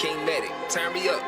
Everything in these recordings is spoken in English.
King Medic, turn me up.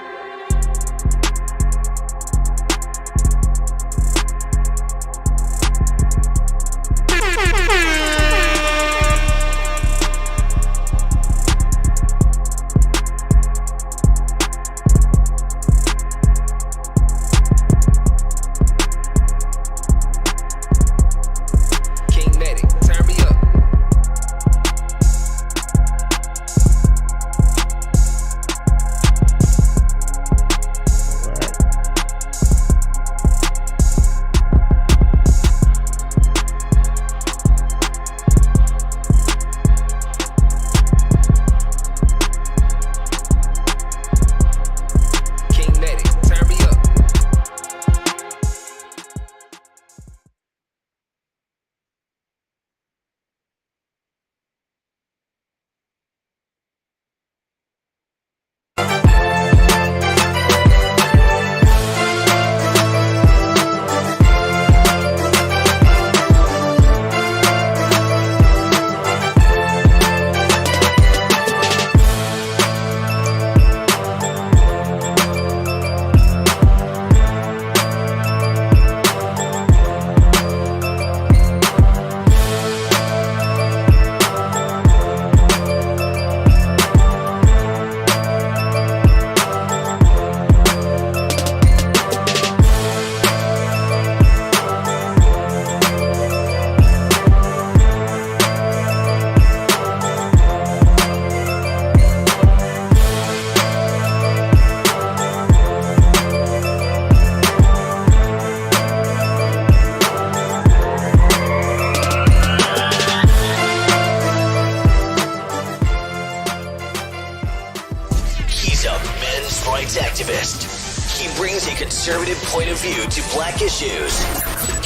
Issues.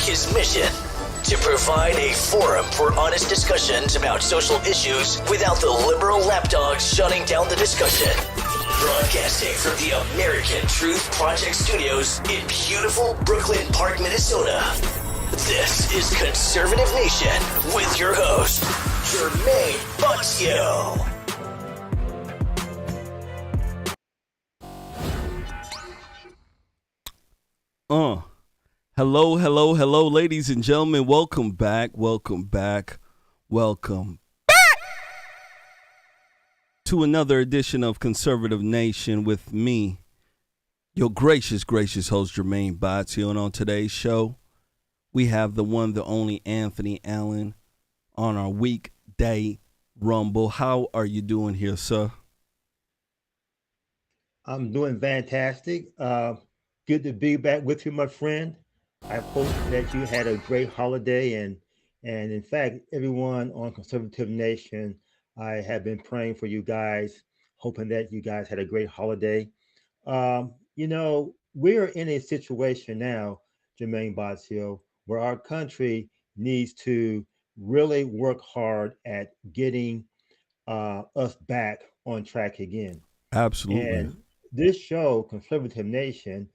His mission, to provide a forum for honest discussions about social issues without the liberal lapdogs shutting down the discussion. Broadcasting from the American Truth Project Studios in beautiful Brooklyn Park, Minnesota. This is Conservative Nation with your host, Jermain Botsio. Hello, ladies and gentlemen. Welcome back to another edition of Conservative Nation with me, your gracious host, Jermain Botsio. And on today's show, we have the one, the only Anthony Allen on our Weekday Rumble. How are you doing here, sir? I'm doing fantastic. Good to be back with you, my friend. I hope that you had a great holiday, and in fact, everyone on Conservative Nation, I have been praying for you guys, hoping that you guys had a great holiday. We're in a situation now, Jermain Botsio, where our country needs to really work hard at getting us back on track again. Absolutely. And this show, Conservative Nation,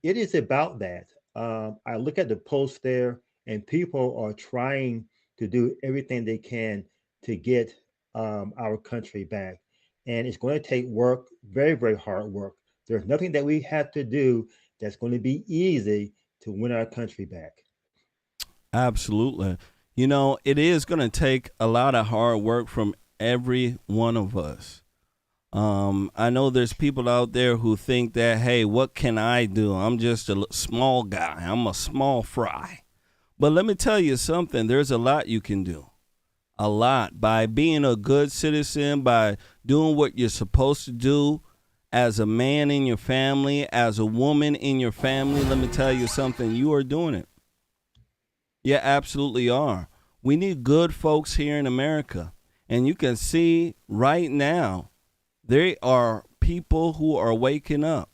it is about that. I look at the post there, and people are trying to do everything they can to get our country back. And it's going to take work, very, very hard work. There's nothing that we have to do that's going to be easy to win our country back. Absolutely. You know, it is going to take a lot of hard work from every one of us. I know there's people out there who think that, hey, what can I do? I'm just a small guy. I'm a small fry. But let me tell you something. There's a lot you can do. A lot. By being a good citizen, by doing what you're supposed to do as a man in your family, as a woman in your family, let me tell you something. You are doing it. You absolutely are. We need good folks here in America. And you can see right now, there are people who are waking up.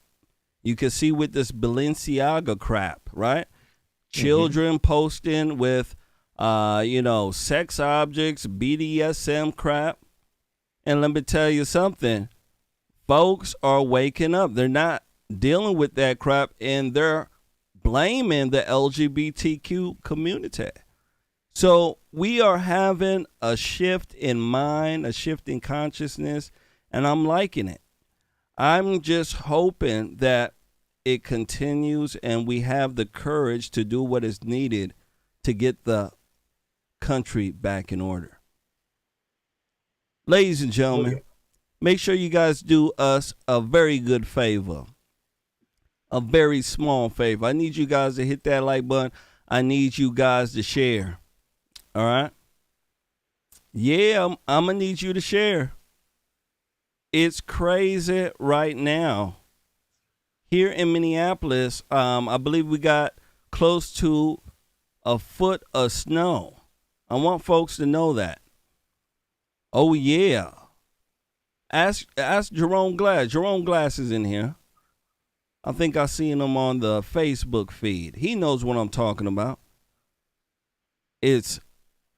You can see with this Balenciaga crap, right? Children posting with, sex objects, BDSM crap. And let me tell you something. Folks are waking up. They're not dealing with that crap, and they're blaming the LGBTQ community. So we are having a shift in mind, a shift in consciousness, and I'm liking it. I'm just hoping that it continues and we have the courage to do what is needed to get the country back in order. Ladies and gentlemen, make sure you guys do us a very good favor. A very small favor. I need you guys to hit that like button. I need you guys to share. All right? Yeah, I'm going to need you to share. It's crazy right now. Here in Minneapolis, I believe we got close to a foot of snow. I want folks to know that. Oh, yeah. Ask Jerome Glass. Jerome Glass is in here. I think I seen him on the Facebook feed. He knows what I'm talking about. It's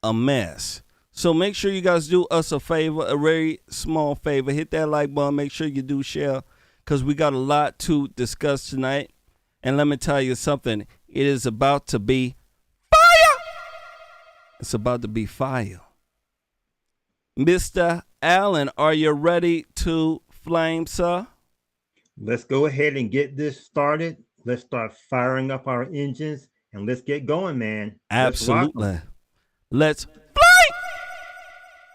a mess. So make sure you guys do us a favor, a very small favor. Hit that like button. Make sure you do share because we got a lot to discuss tonight. And let me tell you something. It is about to be fire. It's about to be fire. Mr. Allen, are you ready to flame, sir? Let's go ahead and get this started. Let's start firing up our engines and let's get going, man. Absolutely. Let's fly.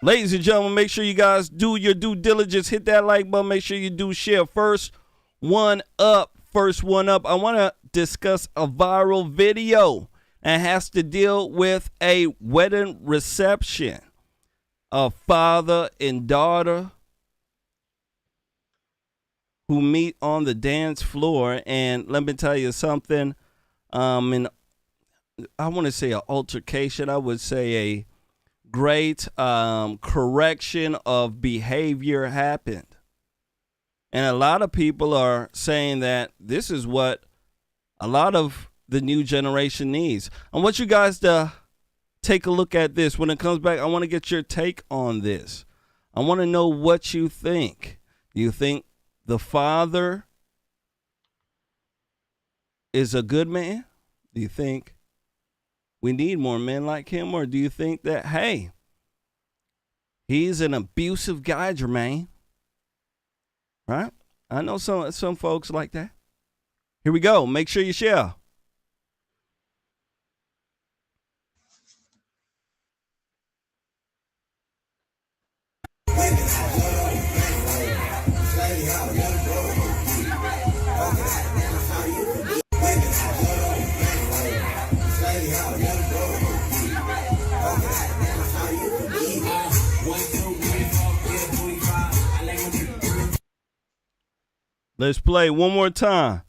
Ladies and gentlemen, make sure you guys do your due diligence. Hit that like button. Make sure you do share. First one up. I want to discuss a viral video and has to deal with a wedding reception. A father and daughter who meet on the dance floor, and let me tell you something. And I want to say an altercation. I would say a great correction of behavior happened, and a lot of people are saying that this is what a lot of the new generation needs. I want you guys to take a look at this. When it comes back, I want to get your take on this. I want to know what you think. Do you think the father is a good man? Do you think we need more men like him? Or do you think that, hey, he's an abusive guy, Jermain? Right? I know some folks like that. Here we go. Make sure you share. Let's play one more time.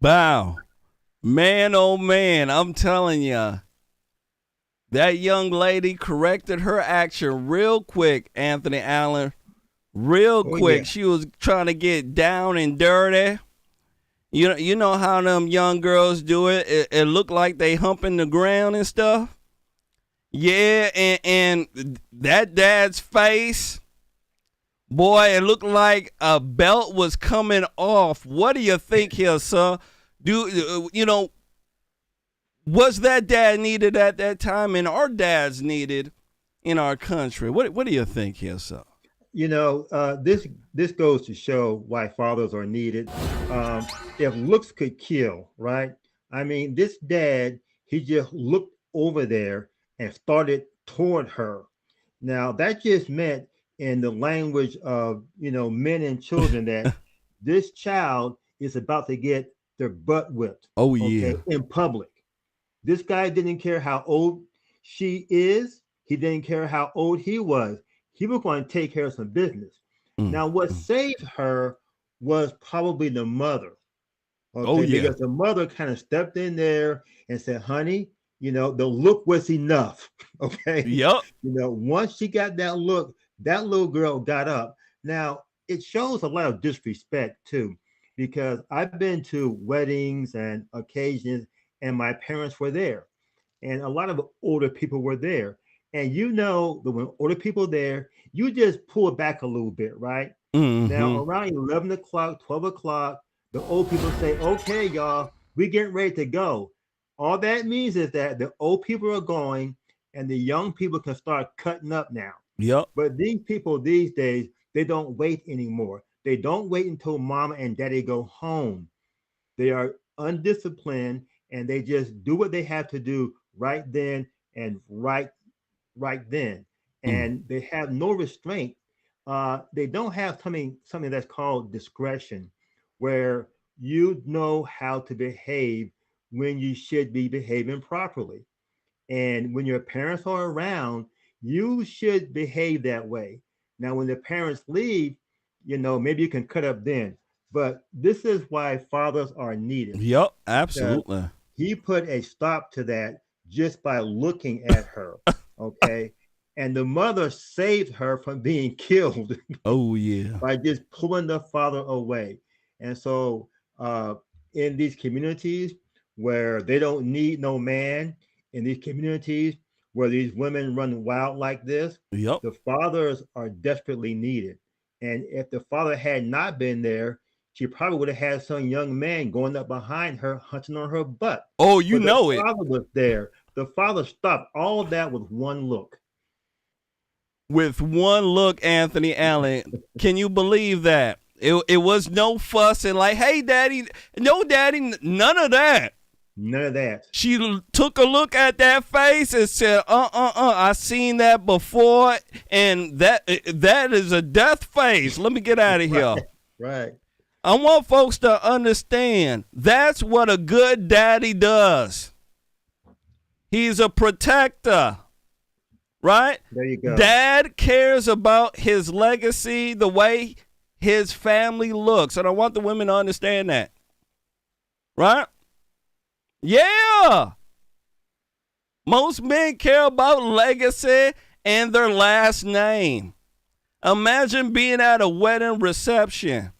Wow. Man, oh man, I'm telling you. That young lady corrected her action real quick, Anthony Allen. Real quick. Yeah. She was trying to get down and dirty. You know how them young girls do it. It looked like they humping the ground and stuff. Yeah, and that dad's face, boy, it looked like a belt was coming off. What do you think here, sir? Was that dad needed at that time, and our dads needed in our country? What do you think here, sir? This goes to show why fathers are needed. If looks could kill, right? I mean, this dad, he just looked over there and started toward her. Now, that just meant in the language of, men and children that this child is about to get their butt whipped. Oh, yeah. Okay, in public. This guy didn't care how old she is. He didn't care how old he was. He was going to take care of some business. Now, what saved her was probably the mother. Okay? Oh, yeah. Because the mother kind of stepped in there and said, honey, the look was enough. Okay. Yep. Once she got that look, that little girl got up. Now, it shows a lot of disrespect, too, because I've been to weddings and occasions, and my parents were there, and a lot of older people were there. And you know that when older people there, you just pull back a little bit, right? Now, Mm-hmm. around 11 o'clock, 12 o'clock, the old people say, okay, y'all, we getting ready to go. All that means is that the old people are going and the young people can start cutting up now. Yep. But these people these days, they don't wait anymore. They don't wait until mama and daddy go home. They are undisciplined and they just do what they have to do right then and right then, Mm. and they have no restraint. They don't have something that's called discretion, where you know how to behave when you should be behaving properly. And when your parents are around, you should behave that way. Now, when the parents leave, maybe you can cut up then. But this is why fathers are needed, Yep. because Absolutely. he put a stop to that just by looking at her. Okay. And the mother saved her from being killed Oh yeah. by just pulling the father away. And so, in these communities where they don't need no man, in these communities where these women run wild like this, Yep. the fathers are desperately needed. And if the father had not been there, she probably would have had some young man going up behind her, hunting on her butt. Oh, you But the know it. father was there. The father stopped all of that with one look. With one look, Anthony Allen. Can you believe that? It was no fussing like, hey, daddy, no, daddy, none of that. None of that. She took a look at that face and said, I seen that before, and that is a death face. Let me get out of here. Right. I want folks to understand that's what a good daddy does. He's a protector, right? There you go. Dad cares about his legacy, the way his family looks. And I want the women to understand that, right? Yeah. Most men care about legacy and their last name. Imagine being at a wedding reception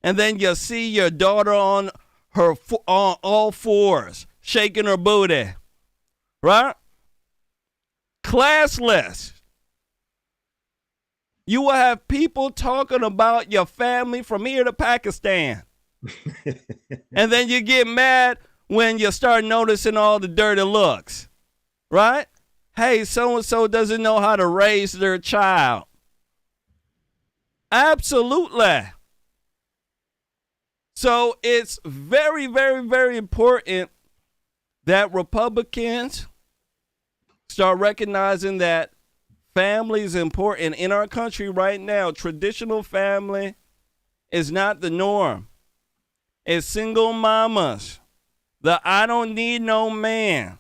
and then you see your daughter on all fours, shaking her booty, right? Classless. You will have people talking about your family from here to Pakistan. And then you get mad when you start noticing all the dirty looks, right? Hey, so-and-so doesn't know how to raise their child. Absolutely. So it's very, very, very important that Republicans start recognizing that family is important. In our country right now, traditional family is not the norm. It's single mamas. The I don't need no man,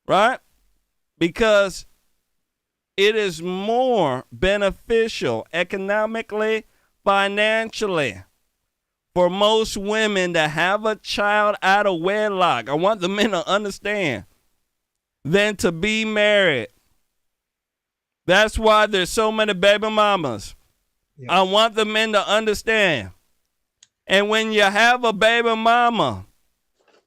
right? Because it is more beneficial economically, financially, for most women to have a child out of wedlock. I want the men to understand, than to be married. That's why there's so many baby mamas. Yep. I want the men to understand. And when you have a baby mama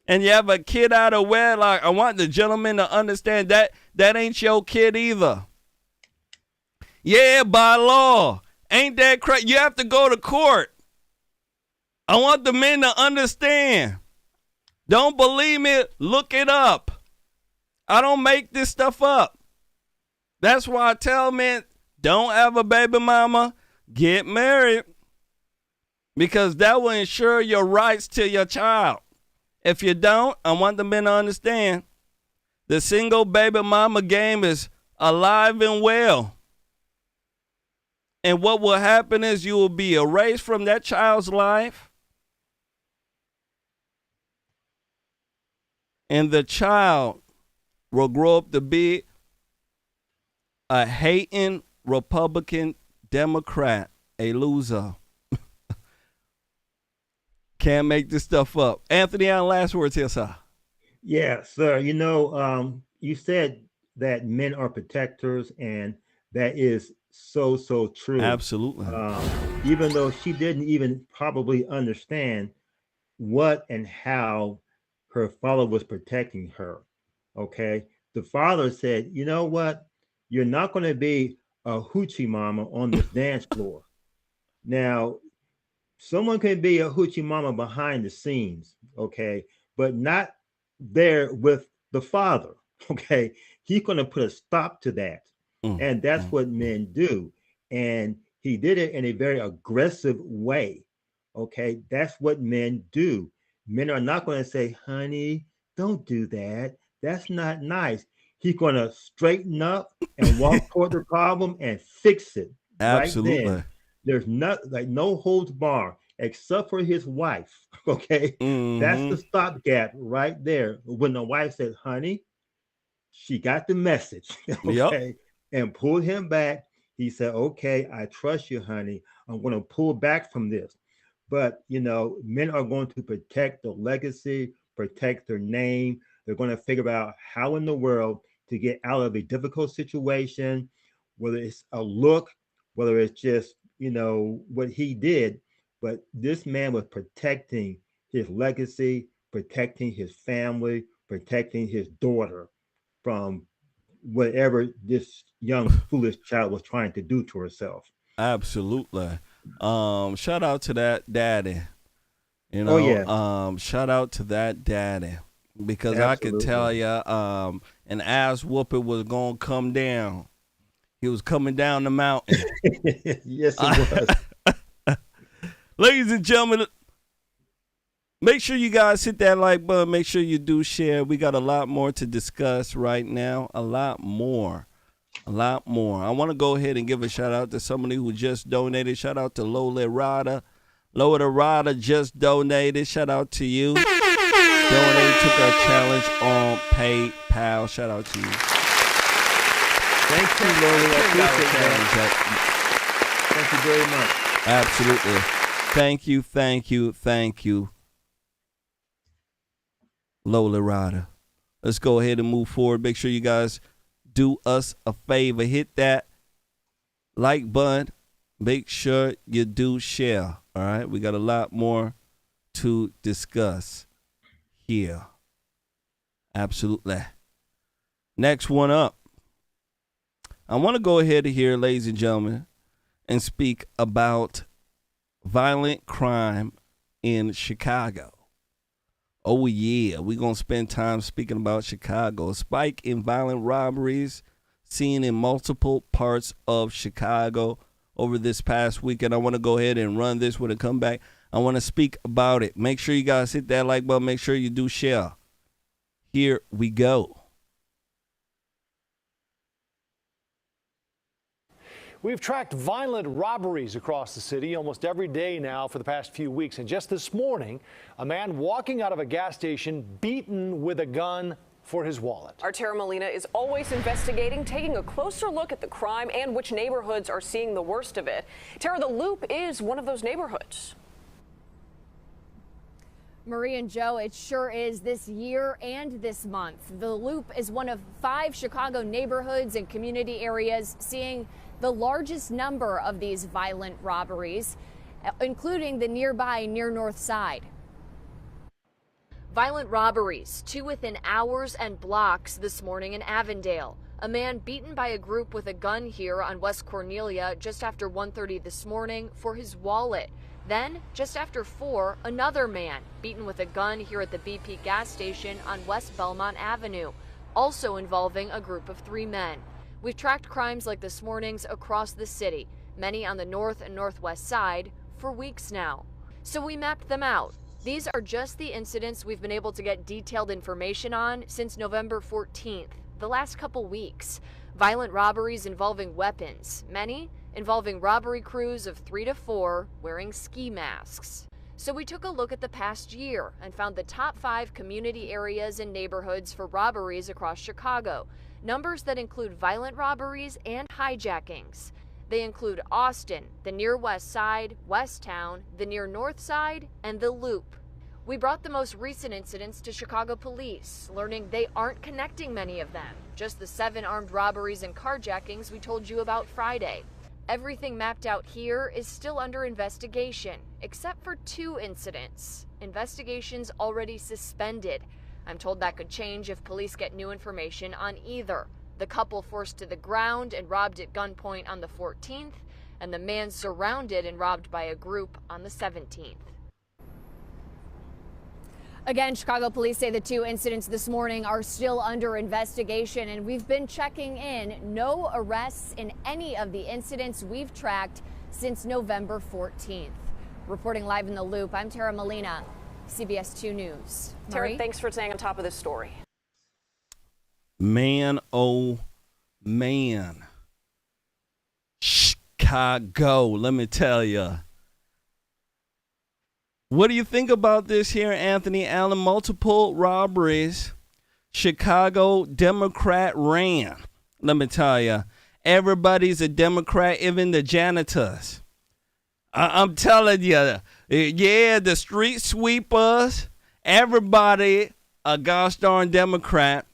and you have a kid out of wedlock, I want the gentlemen to understand that that ain't your kid either. Yeah, by law. Ain't that crazy? You have to go to court. I want the men to understand. Don't believe me? Look it up. I don't make this stuff up. That's why I tell men, don't have a baby mama, get married. Because that will ensure your rights to your child. If you don't, I want the men to understand, the single baby mama game is alive and well. And what will happen is you will be erased from that child's life. And the child will grow up to be a hating Republican Democrat, a loser. Can't make this stuff up. Anthony, our last words here, sir. Yeah, sir. You said that men are protectors, and that is so true. Absolutely. Even though she didn't even probably understand what and how her father was protecting her. Okay. The father said, you know what? you're not going to be a hoochie mama on this dance floor. Now, someone can be a hoochie mama behind the scenes, okay, but not there with the father, okay. He's going to put a stop to that, and that's what men do. And he did it in a very aggressive way, okay. That's what men do. Men are not going to say, honey, don't do that, that's not nice. He's going to straighten up and walk toward the problem and fix it right Absolutely. then. There's no holds bar except for his wife. Okay. That's the stopgap right there. When the wife said, honey, she got the message. Okay. Yep. And pulled him back. He said, okay, I trust you, honey. I'm going to pull back from this. But, men are going to protect the legacy, protect their name. They're going to figure out how in the world to get out of a difficult situation, whether it's a look, whether it's just, what he did. But this man was protecting his legacy, protecting his family, protecting his daughter from whatever this young foolish child was trying to do to herself. Absolutely. Shout out to that daddy. Shout out to that daddy. Because absolutely. I could tell you, an ass whooping was gonna come down. He was coming down the mountain. Yes, it was. Ladies and gentlemen, make sure you guys hit that like button. Make sure you do share. We got a lot more to discuss right now. A lot more. I want to go ahead and give a shout out to somebody who just donated. Shout out to Lola Rada. Lola Rada just donated. Shout out to you. Donated, took our challenge on PayPal. Shout out to you. Thank you, Lola. I appreciate that. Thank you very much. Absolutely. Thank you. Lola Rada. Let's go ahead and move forward. Make sure you guys do us a favor. Hit that like button. Make sure you do share. All right. We got a lot more to discuss here. Absolutely. Next one up. I want to go ahead here, ladies and gentlemen, and speak about violent crime in Chicago. Oh, yeah. We're going to spend time speaking about Chicago. A spike in violent robberies seen in multiple parts of Chicago over this past weekend. I want to go ahead and run this when I come back. I want to speak about it. Make sure you guys hit that like button. Make sure you do share. Here we go. We've tracked violent robberies across the city almost every day now for the past few weeks. And just this morning, a man walking out of a gas station beaten with a gun for his wallet. Our Tara Molina is always investigating, taking a closer look at the crime and which neighborhoods are seeing the worst of it. Tara, the Loop is one of those neighborhoods. Marie and Joe, it sure is this year and this month. The Loop is one of 5 Chicago neighborhoods and community areas seeing the largest number of these violent robberies, including the nearby Near North Side. Violent robberies, 2 within hours and blocks this morning in Avondale. A man beaten by a group with a gun here on West Cornelia just after 1:30 this morning for his wallet. Then, just after 4, another man beaten with a gun here at the BP gas station on West Belmont Avenue, also involving a group of 3 men. We've tracked crimes like this morning's across the city, many on the north and northwest side, for weeks now. So we mapped them out. These are just the incidents we've been able to get detailed information on since November 14th, the last couple weeks. Violent robberies involving weapons, many involving robbery crews of 3 to 4 wearing ski masks. So we took a look at the past year and found the top 5 community areas and neighborhoods for robberies across Chicago. Numbers that include violent robberies and hijackings. They include Austin, the Near West Side, Westtown, the Near North Side, and the Loop. We brought the most recent incidents to Chicago police, learning they aren't connecting many of them, just the 7 armed robberies and carjackings we told you about Friday. Everything mapped out here is still under investigation, except for 2 incidents. Investigations already suspended. I'm told that could change if police get new information on either. The couple forced to the ground and robbed at gunpoint on the 14th, and the man surrounded and robbed by a group on the 17th. Again, Chicago police say the two incidents this morning are still under investigation, and we've been checking in. No arrests in any of the incidents we've tracked since November 14th. Reporting live in the Loop, I'm Tara Molina, CBS 2 News. Tara, thanks for staying on top of this story. Man, oh man. Chicago, let me tell you. What do you think about this here, Anthony Allen? Multiple robberies. Chicago Democrat ran. Let me tell you, everybody's a Democrat, even the janitors. I'm telling you, yeah, the street sweepers, everybody a gosh darn Democrat,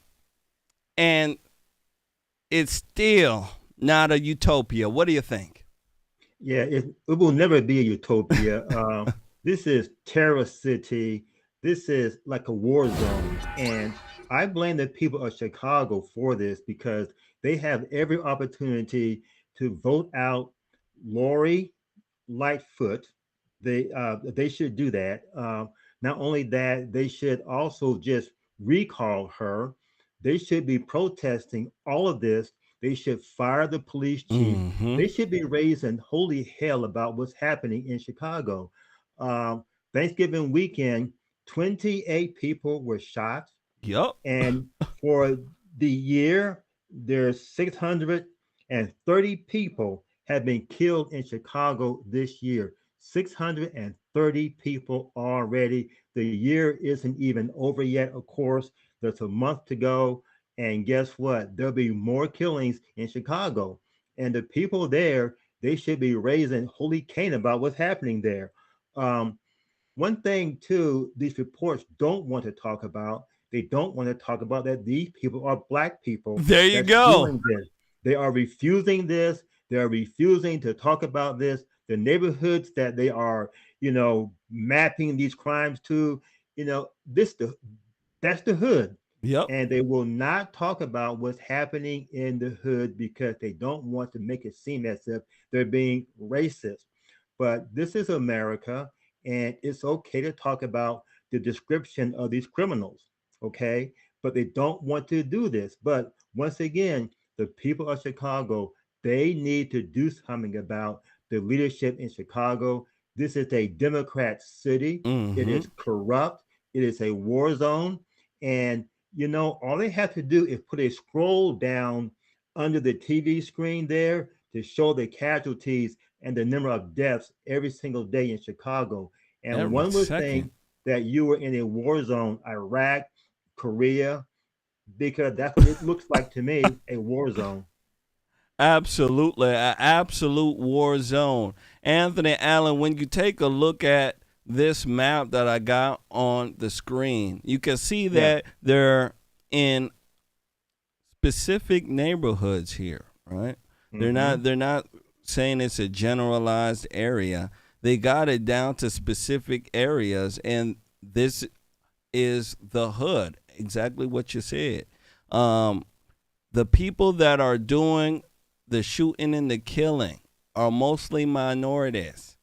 and it's still not a utopia. What do you think? Yeah, it will never be a utopia. This is terror city. This is like a war zone. And I blame the people of Chicago for this because they have every opportunity to vote out Lori Lightfoot. They should do that. Not only that, they should also just recall her. They should be protesting all of this. They should fire the police chief. They should be raising holy hell about what's happening in Chicago. Thanksgiving weekend, 28 people were shot. Yep. And for the year, there's 630 people have been killed in Chicago this year. 630 people already. The year isn't even over yet, of course. There's a month to go. And guess what? There'll be more killings in Chicago. And the people there, they should be raising holy Cain about what's happening there. One thing, too, these reports don't want to talk about, they don't want to talk about that these people are Black people. There you go. They are refusing this. They are refusing to talk about this. The neighborhoods that they are, mapping these crimes to, that's the hood. Yep. And they will not talk about what's happening in the hood because they don't want to make it seem as if they're being racist. But this is America, and it's okay to talk about the description of these criminals, okay? But they don't want to do this. But once again, the people of Chicago, they need to do something about the leadership in Chicago. This is a Democrat city. It is corrupt. It is a war zone. And, all they have to do is put a scroll down under the TV screen there to show the casualties and the number of deaths every single day in Chicago. And one would think that you were in a war zone, Iraq, Korea, because that's what it looks like to me, a war zone. Absolutely, an absolute war zone. Anthony Allen, when you take a look at this map that I got on the screen, you can see that they're in specific neighborhoods here, right? They're not saying it's a generalized area. They got it down to specific areas, and this is the hood, exactly what you said. The people that are doing the shooting and the killing are mostly minorities,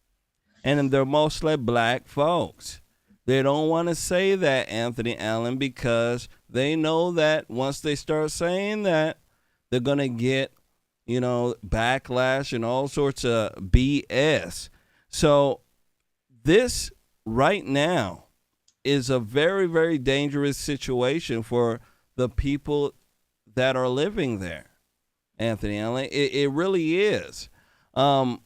and they're mostly Black folks. They don't want to say that, Anthony Allen, because they know that once they start saying that, they're going to get, backlash and all sorts of BS. So this right now is a very, very dangerous situation for the people that are living there, Anthony Allen. It really is. Our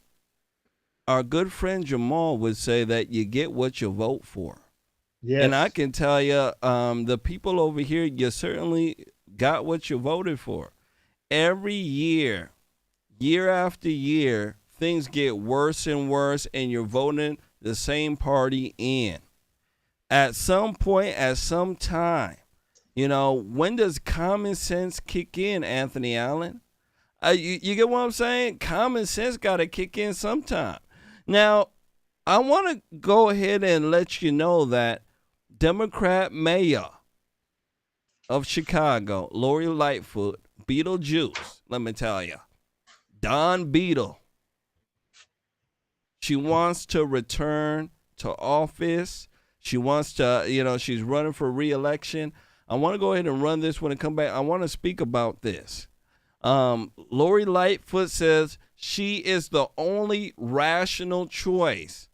good friend Jamal would say that you get what you vote for. Yes. And I can tell you, the people over here, you certainly got what you voted for. Every year, year after year, things get worse and worse, and you're voting the same party in. At some point, at some time, when does common sense kick in, Anthony Allen? You get what I'm saying? Common sense got to kick in sometime. Now, I want to go ahead and let you know that Democrat mayor of Chicago, Lori Lightfoot, Beetlejuice, let me tell you. Don Beetle. She wants to return to office. She wants to, she's running for re-election. I want to go ahead and run this when it come back. I want to speak about this. Lori Lightfoot says she is the only rational choice.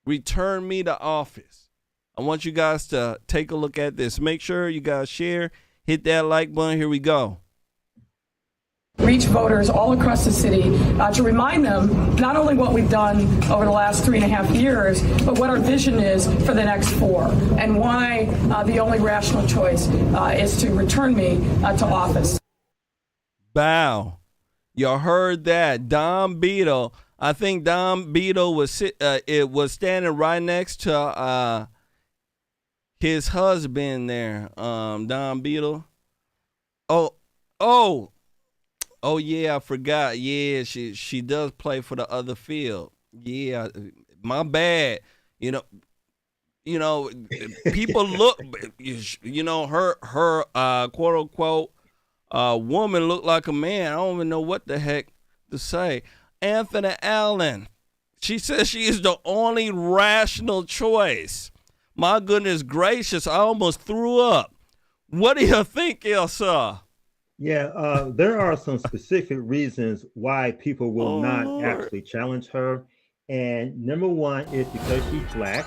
Return me to office. I want you guys to take a look at this. Make sure you guys share. Hit that like button. Here we go. Reach voters all across the city to remind them not only what we've done over the last 3.5 years, but what our vision is for the next 4, and why the only rational choice is to return me to office. Bow. You heard that. Don Beetle. I think Don Beetle was standing right next to his husband there. Don Beetle. Oh yeah, I forgot. Yeah, she does play for the other field. Yeah, my bad. People look. Her quote unquote woman looked like a man. I don't even know what the heck to say. Anthony Allen. She says she is the only rational choice. My goodness gracious, I almost threw up. What do you think, Elsa? Yeah, there are some specific reasons why people will not actually challenge her. And number 1 is because she's black.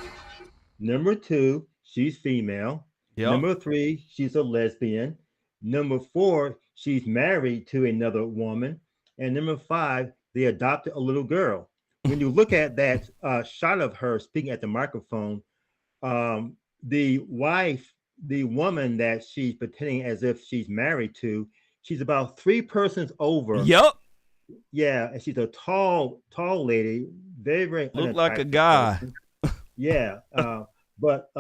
Number 2, she's female. Yep. Number 3, she's a lesbian. Number 4, she's married to another woman. And number 5, they adopted a little girl. When you look at that shot of her speaking at the microphone, the woman that she's pretending as if she's married to, she's about 3 persons over. Yep. Yeah, and she's a tall lady, very look like a guy. Yeah, but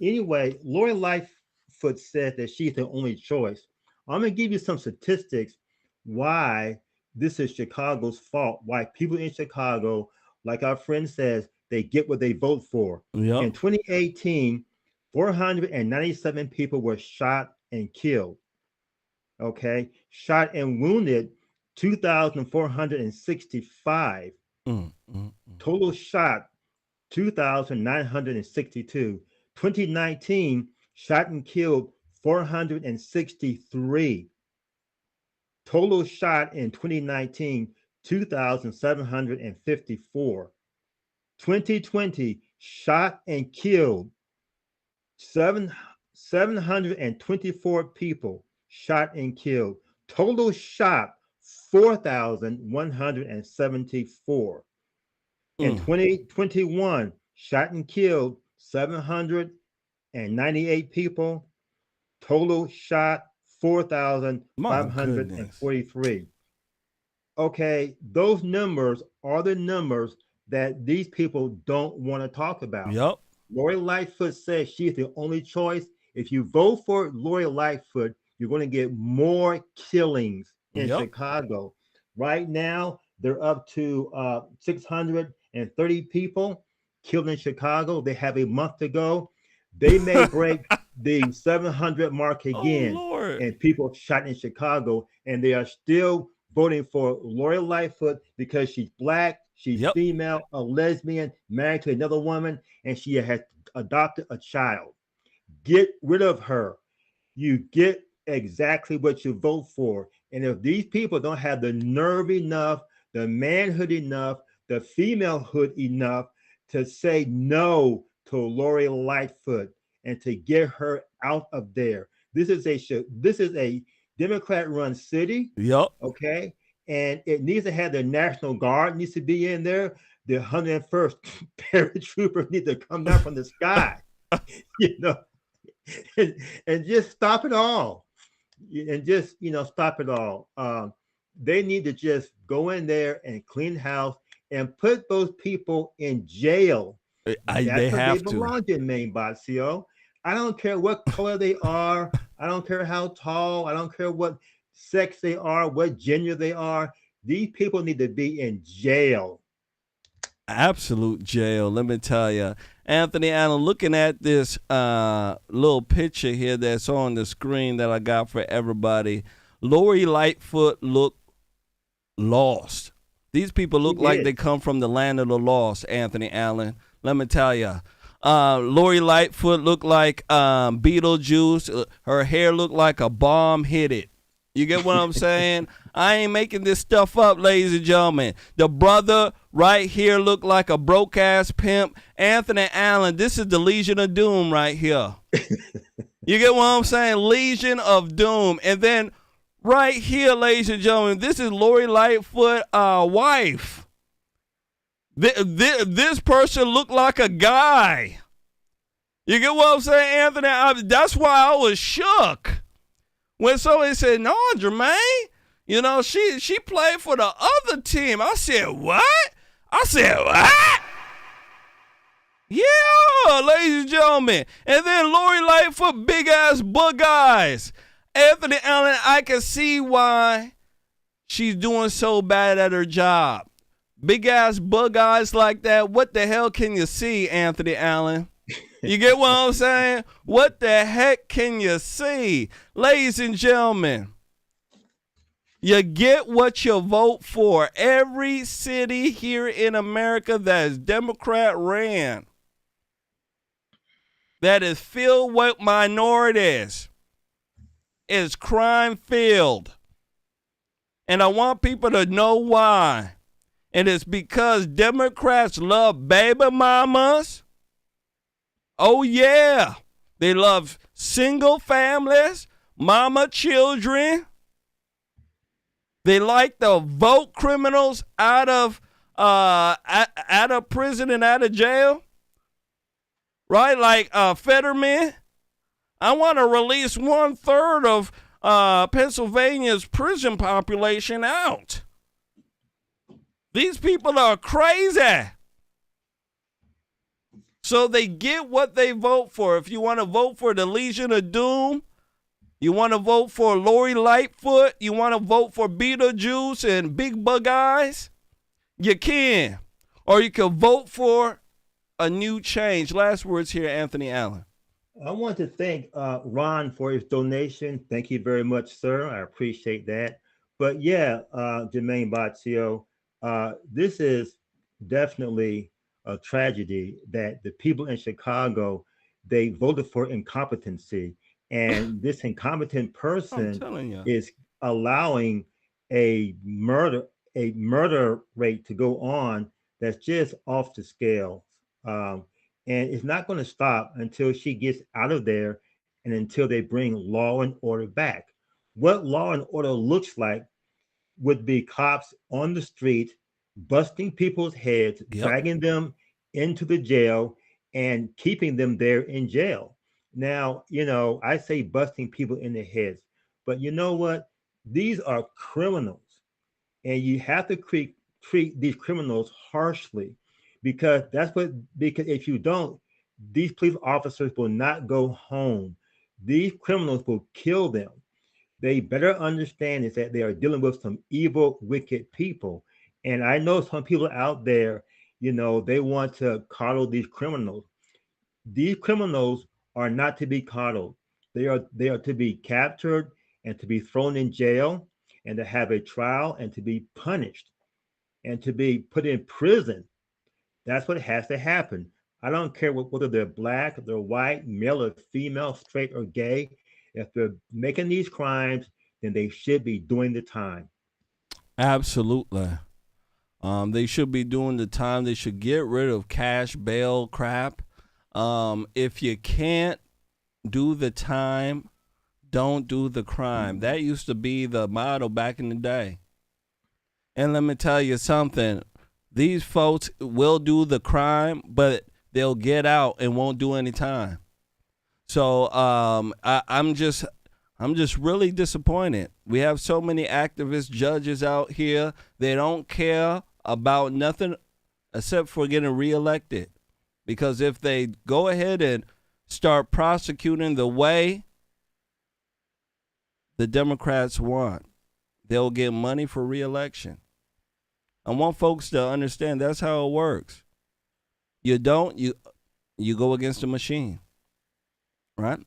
anyway, Lori Lightfoot said that she's the only choice. I'm gonna give you some statistics why this is Chicago's fault. Why people in Chicago, like our friend says, they get what they vote for. Yep. In 2018, 497 people were shot and killed. Okay, shot and wounded 2,465. Total shot 2,962. 2019 shot and killed 463. Total shot in 2019 2,754. 2020 shot and killed 724 people. Shot and killed. Total shot 4,174. In 2021, shot and killed 798 people. Total shot 4,543. Okay, those numbers are the numbers that these people don't want to talk about. Yep. Lori Lightfoot says she's the only choice. If you vote for Lori Lightfoot, you're going to get more killings in Chicago. Right now, they're up to 630 people killed in Chicago. They have a month to go. They may break the 700 mark again. And people shot in Chicago, and they are still voting for Lori Lightfoot because she's black, she's female, a lesbian, married to another woman, and she has adopted a child. Get rid of her. You get exactly what you vote for. And if these people don't have the nerve enough, the manhood enough, the femalehood enough to say no to Lori Lightfoot and to get her out of there. This is a Democrat-run city. Yep. Okay. And it needs to have the National Guard needs to be in there. The 101st paratroopers need to come down from the sky, and just stop it all. And just, stop it all. They need to just go in there and clean house and put those people in jail. They have to. Belong in Maine, Botsio. I don't care what color they are. I don't care how tall. I don't care what sex they are, what gender they are. These people need to be in jail. Absolute jail, let me tell you. Anthony Allen, looking at this little picture here that's on the screen that I got for everybody. Lori Lightfoot looked lost. These people look like they come from the land of the lost, Anthony Allen. Let me tell you. Lori Lightfoot looked like Beetlejuice. Her hair looked like a bomb hit it. You get what I'm saying? I ain't making this stuff up, ladies and gentlemen. The brother right here looked like a broke-ass pimp. Anthony Allen, this is the Legion of Doom right here. You get what I'm saying? Legion of Doom. And then right here, ladies and gentlemen, this is Lori Lightfoot, wife. This person looked like a guy. You get what I'm saying, Anthony? That's why I was shook when somebody said, no, Jermain, you know, she played for the other team. I said, what? Yeah, ladies and gentlemen. And then Lori Lightfoot, big-ass bug eyes. Anthony Allen, I can see why she's doing so bad at her job. Big-ass bug eyes like that, what the hell can you see, Anthony Allen? You get what I'm saying? What the heck can you see? Ladies and gentlemen, you get what you vote for. Every city here in America that is Democrat ran, that is filled with minorities, is crime-filled. And I want people to know why. And it's because Democrats love baby mamas. Oh, yeah. They love single families, mama children. They like to vote criminals out of prison and out of jail. Right? Like Fetterman. I want to release 1/3 of Pennsylvania's prison population out. These people are crazy. So they get what they vote for. If you want to vote for the Legion of Doom, you want to vote for Lori Lightfoot, you want to vote for Beetlejuice and Big Bug Eyes, you can. Or you can vote for a new change. Last words here, Anthony Allen. I want to thank Ron for his donation. Thank you very much, sir. I appreciate that. But yeah, Jermain Botsio, this is definitely a tragedy that the people in Chicago, they voted for incompetency. And this incompetent person is allowing a murder rate to go on that's just off the scale. And it's not going to stop until she gets out of there and until they bring law and order back. What law and order looks like would be cops on the street, busting people's heads, dragging them into the jail and keeping them there in jail. Now, you know, I say busting people in the heads, but you know what? These are criminals, and you have to treat these criminals harshly because if you don't, these police officers will not go home. These criminals will kill them. They better understand is that they are dealing with some evil, wicked people. And I know some people out there, you know, they want to coddle these criminals. These criminals are not to be coddled. They are to be captured and to be thrown in jail and to have a trial and to be punished and to be put in prison. That's what has to happen. I don't care whether they're black, they're white, male or female, straight or gay. If they're making these crimes, then they should be doing the time. Absolutely. They should be doing the time. They should get rid of cash bail crap. If you can't do the time, don't do the crime. That used to be the motto back in the day. And let me tell you something. These folks will do the crime, but they'll get out and won't do any time. So I'm just really disappointed. We have so many activist judges out here. They don't care about nothing except for getting reelected. Because if they go ahead and start prosecuting the way the Democrats want, they'll get money for reelection. I want folks to understand that's how it works. You don't, you go against the machine, right?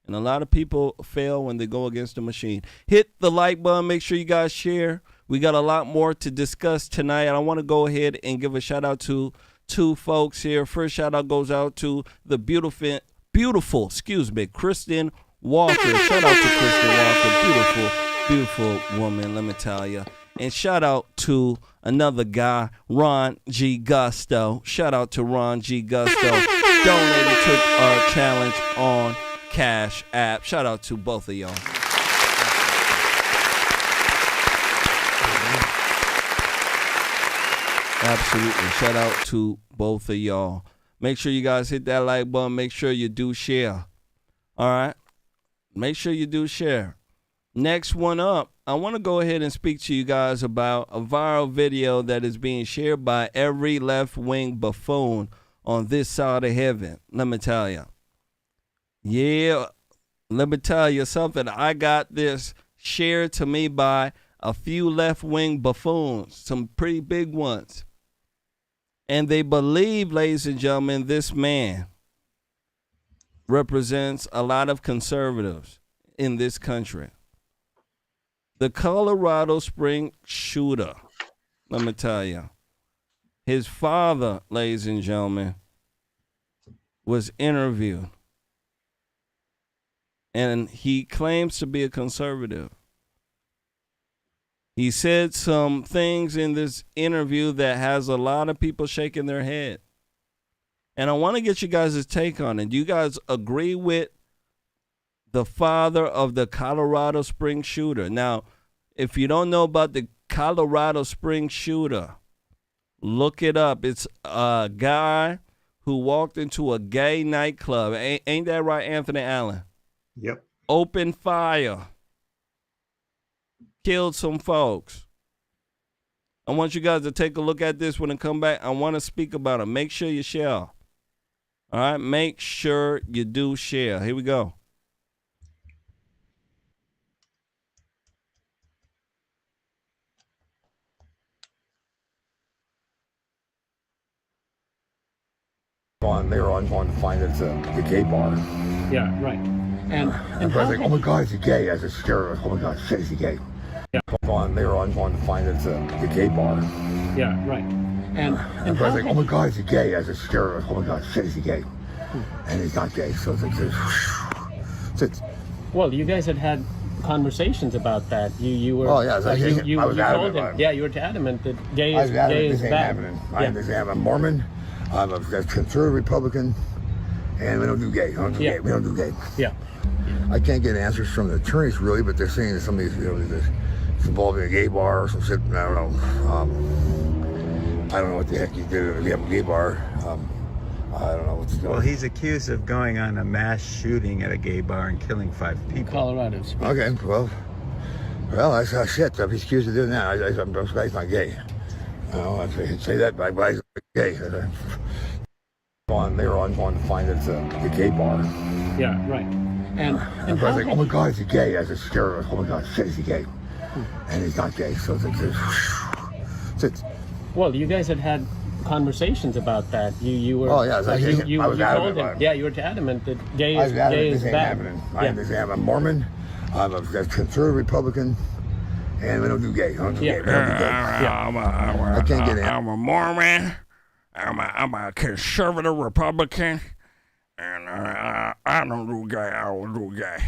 And a lot of people fail when they go against the machine. Hit the like button. Make sure you guys share. We got a lot more to discuss tonight. I want to go ahead and give a shout out to two folks here. First shout out goes out to the beautiful, Kristen Walker. Shout out to Kristen Walker. Beautiful woman, let me tell you. And shout out to another guy, Ron G. Gusto. Shout out to Ron G. Gusto. Donated to our challenge on Cash App. Shout out to both of y'all. Absolutely. Shout out to both of y'all. Make sure you guys hit that like button. Make sure you do share. All right? Make sure you do share. Next one up, I want to go ahead and speak to you guys about a viral video that is being shared by every left-wing buffoon on this side of heaven. Let me tell you. Yeah, let me tell you something. I got this shared to me by a few left-wing buffoons, some pretty big ones. And they believe, ladies and gentlemen, this man represents a lot of conservatives in this country. The Colorado Springs shooter, let me tell you, his father, ladies and gentlemen, was interviewed. And he claims to be a conservative. He said some things in this interview that has a lot of people shaking their head. And I want to get you guys' take on it. Do you guys agree with the father of the Colorado Springs shooter? Now, if you don't know about the Colorado Springs shooter, look it up. It's a guy who walked into a gay nightclub. Ain't that right, Anthony Allen? Yep. Opened fire. Killed some folks. I want you guys to take a look at this when I come back. I want to speak about it. Make sure you share. All right? Make sure you do share. Here we go. Later on, going to find it's the gay bar. Yeah, right. And I was like, oh my God, is he gay? As a scared, oh my God, shit, is he gay? Yeah. Later on, going to find it's the gay bar. Yeah, right. And I was like, oh my God, is he gay? As a scared, oh my God, shit, is he gay? And he's not gay, so it's well, you guys had conversations about that. You were. Oh yeah, you told him. Yeah, you were adamant that gay is bad. I'm a Mormon. I'm a conservative Republican, and we don't do gay. We don't do gay. Yeah. I can't get answers from the attorneys really, but they're saying that some of these, it's involving a gay bar or some shit. I don't know. I don't know what the heck he did. If you have a gay bar, I don't know what's going on. Well, he's accused of going on a mass shooting at a gay bar and killing 5 people. Colorado Springs. Okay, well, that's shit. If he's accused of doing that, I'm surprised he's not gay. I'd say that, but he's gay. Later on, going to find it's the gay bar. Yeah, right. And I was like, oh my God, is he gay? As a scared, oh my God, shit, is he gay? And he's not gay, so it's well, you guys had conversations about that. You were. Oh yeah, you told him. Yeah, you were adamant that gay is bad. I'm a Mormon. I'm a conservative Republican. And we don't do gay. I can't get in. I'm a Mormon. I'm a conservative Republican. And I don't do gay. I don't do gay.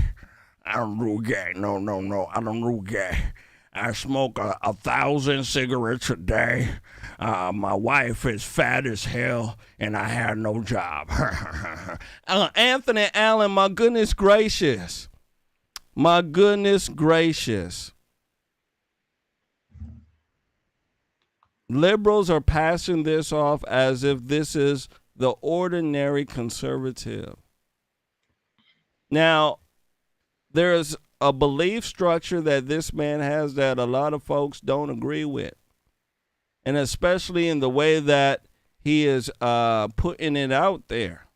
I don't do gay. No. I don't do gay. I smoke 1,000 cigarettes a day. My wife is fat as hell, and I had no job. Anthony Allen, my goodness gracious. My goodness gracious. Liberals are passing this off as if this is the ordinary conservative. Now, there's a belief structure that this man has that a lot of folks don't agree with. And especially in the way that he is putting it out there.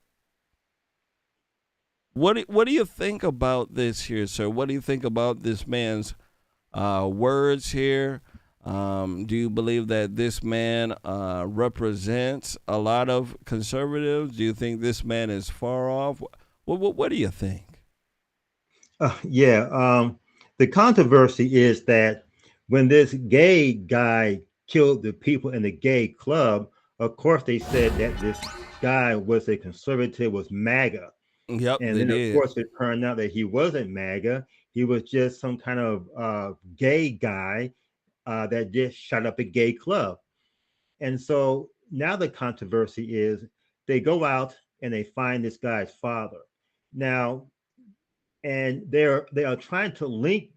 What do you think about this here, sir? What do you think about this man's words here? Do you believe that this man represents a lot of conservatives? Do you think this man is far off? What do you think? The controversy is that when this gay guy killed the people in the gay club, of course they said that this guy was a conservative, was MAGA. Yep, And they then, of did. course, it turned out that he wasn't MAGA. He was just some kind of gay guy that just shot up a gay club. And so now the controversy is they go out and they find this guy's father. Now, and they are trying to link,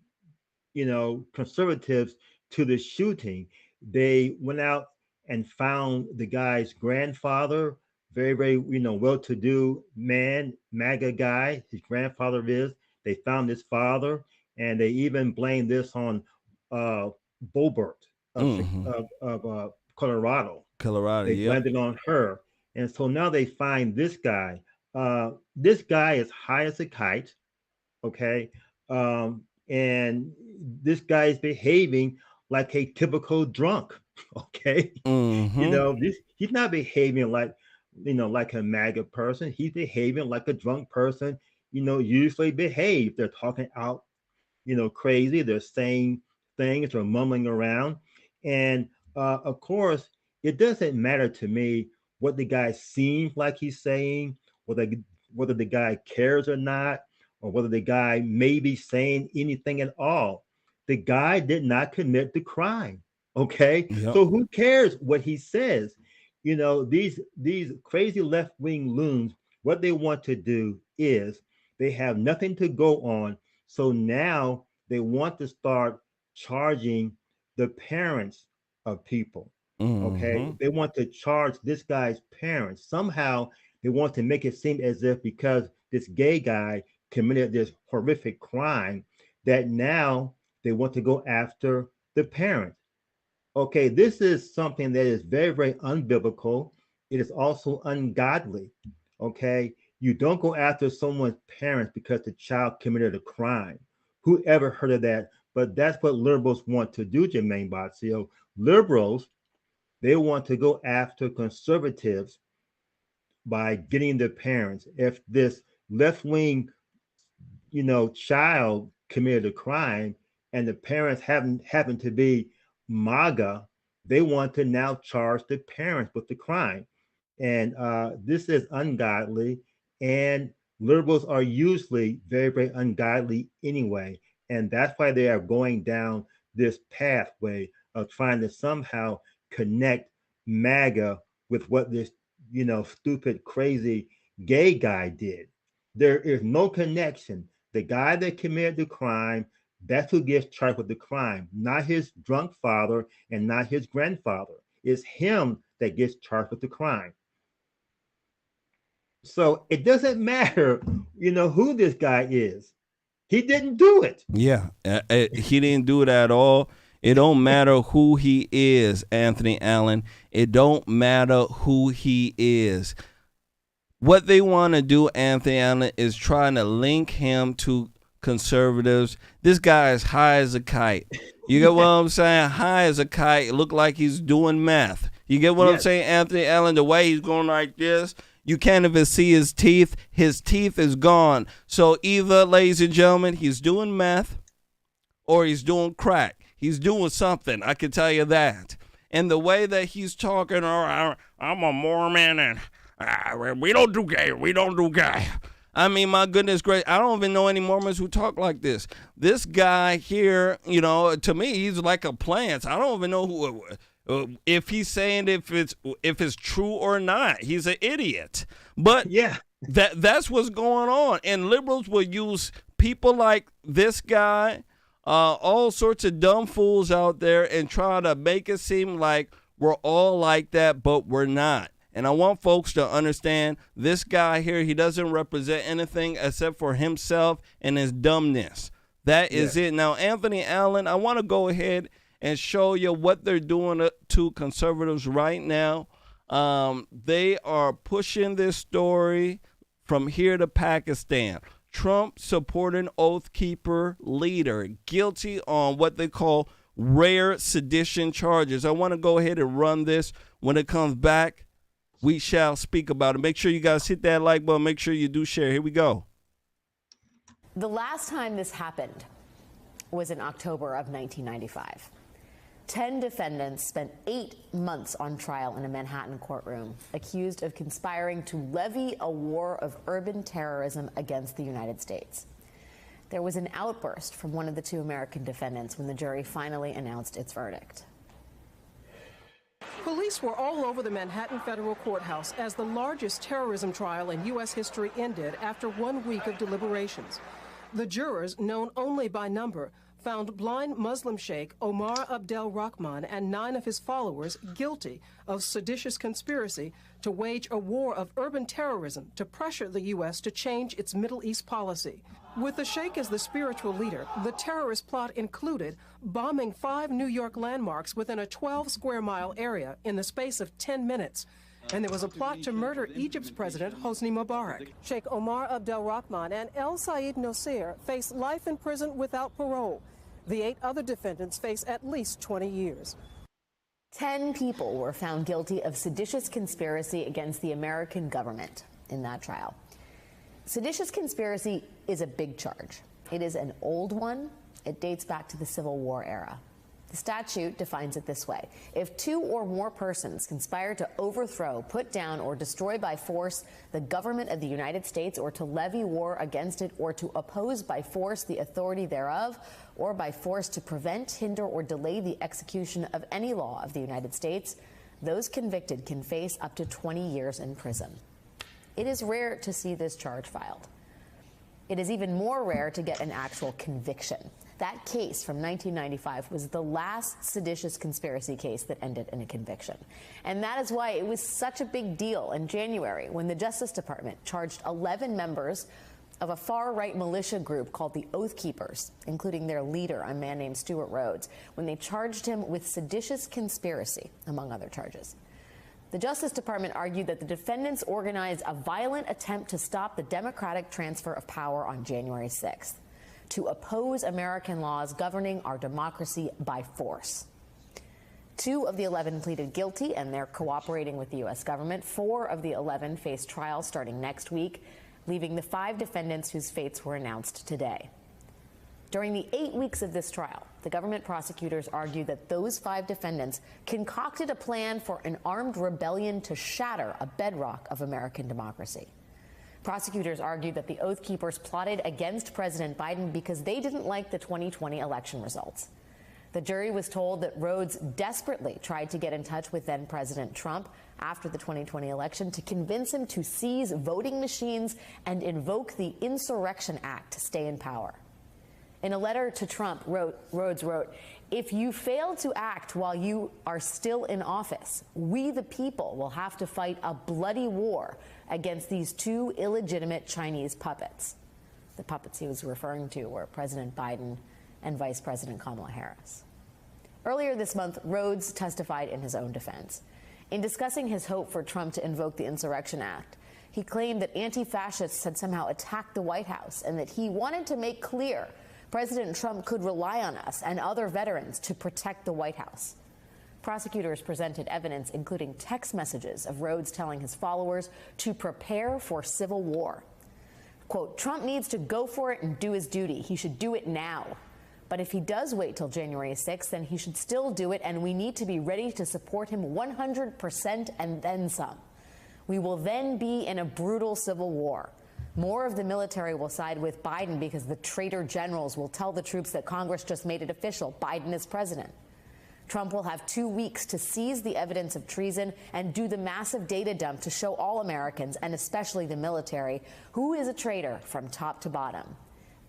conservatives to the shooting. They went out and found the guy's grandfather, very, very, well-to-do man, MAGA guy. His grandfather is. They found his father, and they even blamed this on Bobert of Colorado. Colorado, They yep. blamed it on her, and so now they find this guy. This guy is high as a kite. Okay, and this guy is behaving like a typical drunk. Okay, he's not behaving like like a MAGA person. He's behaving like a drunk person. Usually behave. They're talking out, crazy. They're saying things. They're mumbling around, and of course, it doesn't matter to me what the guy seems like he's saying, whether the guy cares or not, or whether the guy may be saying anything at all. The guy did not commit the crime. Okay, Yep. so who cares what he says? These crazy left-wing loons, what they want to do is they have nothing to go on. So now they want to start charging the parents of people. Okay, they want to charge this guy's parents. Somehow they want to make it seem as if because this gay guy committed this horrific crime, that now they want to go after the parents. Okay, this is something that is very, very unbiblical. It is also ungodly. Okay, you don't go after someone's parents because the child committed a crime. Who ever heard of that? But that's what liberals want to do, Jermain Botsio. Liberals, they want to go after conservatives by getting their parents. If this left-wing, child committed a crime and the parents happen to be MAGA, they want to now charge the parents with the crime. And this is ungodly. And liberals are usually very, very ungodly anyway. And that's why they are going down this pathway of trying to somehow connect MAGA with what this, stupid, crazy gay guy did. There is no connection. The guy that committed the crime, that's who gets charged with the crime, not his drunk father and not his grandfather. It's him that gets charged with the crime. So it doesn't matter, who this guy is. He didn't do it. Yeah, he didn't do it at all. It don't matter who he is, Anthony Allen. It don't matter who he is. What they want to do, Anthony Allen, is trying to link him to conservatives. This guy is high as a kite. You get what I'm saying? High as a kite. It look like he's doing meth. You get what I'm saying, Anthony Allen? The way he's going like this, you can't even see his teeth. His teeth is gone. So either, ladies and gentlemen, he's doing meth or he's doing crack. He's doing something, I can tell you that. And the way that he's talking, I'm a Mormon and we don't do gay. I mean, my goodness gracious, I don't even know any Mormons who talk like this. This guy here, to me, he's like a plant. I don't even know who, if he's saying if it's true or not. He's an idiot. But yeah, that's what's going on. And liberals will use people like this guy, all sorts of dumb fools out there, and try to make it seem like we're all like that, but we're not. And I want folks to understand this guy here, he doesn't represent anything except for himself and his dumbness. That is it. Now, Anthony Allen, I want to go ahead and show you what they're doing to conservatives right now. They are pushing this story from here to Pakistan. Trump supporting Oath Keeper leader guilty on what they call rare sedition charges. I want to go ahead and run this. When it comes back, we shall speak about it. Make sure you guys hit that like button. Make sure you do share. Here we go. The last time this happened was in October of 1995. 10 defendants spent 8 months on trial in a Manhattan courtroom, accused of conspiring to levy a war of urban terrorism against the United States. There was an outburst from one of the 2 American defendants when the jury finally announced its verdict. Police were all over the Manhattan federal courthouse as the largest terrorism trial in U.S. history ended after 1 week of deliberations. The jurors, known only by number, found blind Muslim sheikh Omar Abdel Rahman and 9 of his followers guilty of seditious conspiracy to wage a war of urban terrorism to pressure the U.S. to change its Middle East policy. With the sheikh as the spiritual leader, the terrorist plot included bombing 5 New York landmarks within a 12-square-mile area in the space of 10 minutes. And there was a plot to murder Egypt's president, Hosni Mubarak. Sheikh Omar Abdel Rahman and El Sayed Nosir face life in prison without parole. The 8 other defendants face at least 20 years. 10 people were found guilty of seditious conspiracy against the American government in that trial. Seditious conspiracy is a big charge. It is an old one. It dates back to the Civil War era. The statute defines it this way. If 2 or more persons conspire to overthrow, put down, or destroy by force the government of the United States, or to levy war against it, or to oppose by force the authority thereof, or by force to prevent, hinder, or delay the execution of any law of the United States, those convicted can face up to 20 years in prison. It is rare to see this charge filed. It is even more rare to get an actual conviction. That case from 1995 was the last seditious conspiracy case that ended in a conviction. And that is why it was such a big deal in January when the Justice Department charged 11 members of a far-right militia group called the Oath Keepers, including their leader, a man named Stewart Rhodes, when they charged him with seditious conspiracy, among other charges. The Justice Department argued that the defendants organized a violent attempt to stop the democratic transfer of power on January 6th, to oppose American laws governing our democracy by force. 2 of the 11 pleaded guilty, and they're cooperating with the U.S. government. 4 of the 11 face trial starting next week, leaving the 5 defendants whose fates were announced today. During the 8 weeks of this trial, the government prosecutors argued that those 5 defendants concocted a plan for an armed rebellion to shatter a bedrock of American democracy. Prosecutors argued that the Oath Keepers plotted against President Biden because they didn't like the 2020 election results. The jury was told that Rhodes desperately tried to get in touch with then-President Trump after the 2020 election to convince him to seize voting machines and invoke the Insurrection Act to stay in power. In a letter to Trump, Rhodes wrote, "If you fail to act while you are still in office, we the people will have to fight a bloody war against these 2 illegitimate Chinese puppets." The puppets he was referring to were President Biden and Vice President Kamala Harris. Earlier this month, Rhodes testified in his own defense. In discussing his hope for Trump to invoke the Insurrection Act, he claimed that anti-fascists had somehow attacked the White House and that he wanted to make clear President Trump could rely on us and other veterans to protect the White House. Prosecutors presented evidence, including text messages of Rhodes telling his followers to prepare for civil war. Quote, "Trump needs to go for it and do his duty. He should do it now. But if he does wait till January 6th, then he should still do it, and we need to be ready to support him 100% and then some. We will then be in a brutal civil war. More of the military will side with Biden because the traitor generals will tell the troops that Congress just made it official. Biden is president. Trump will have 2 weeks to seize the evidence of treason and do the massive data dump to show all Americans, and especially the military, who is a traitor from top to bottom.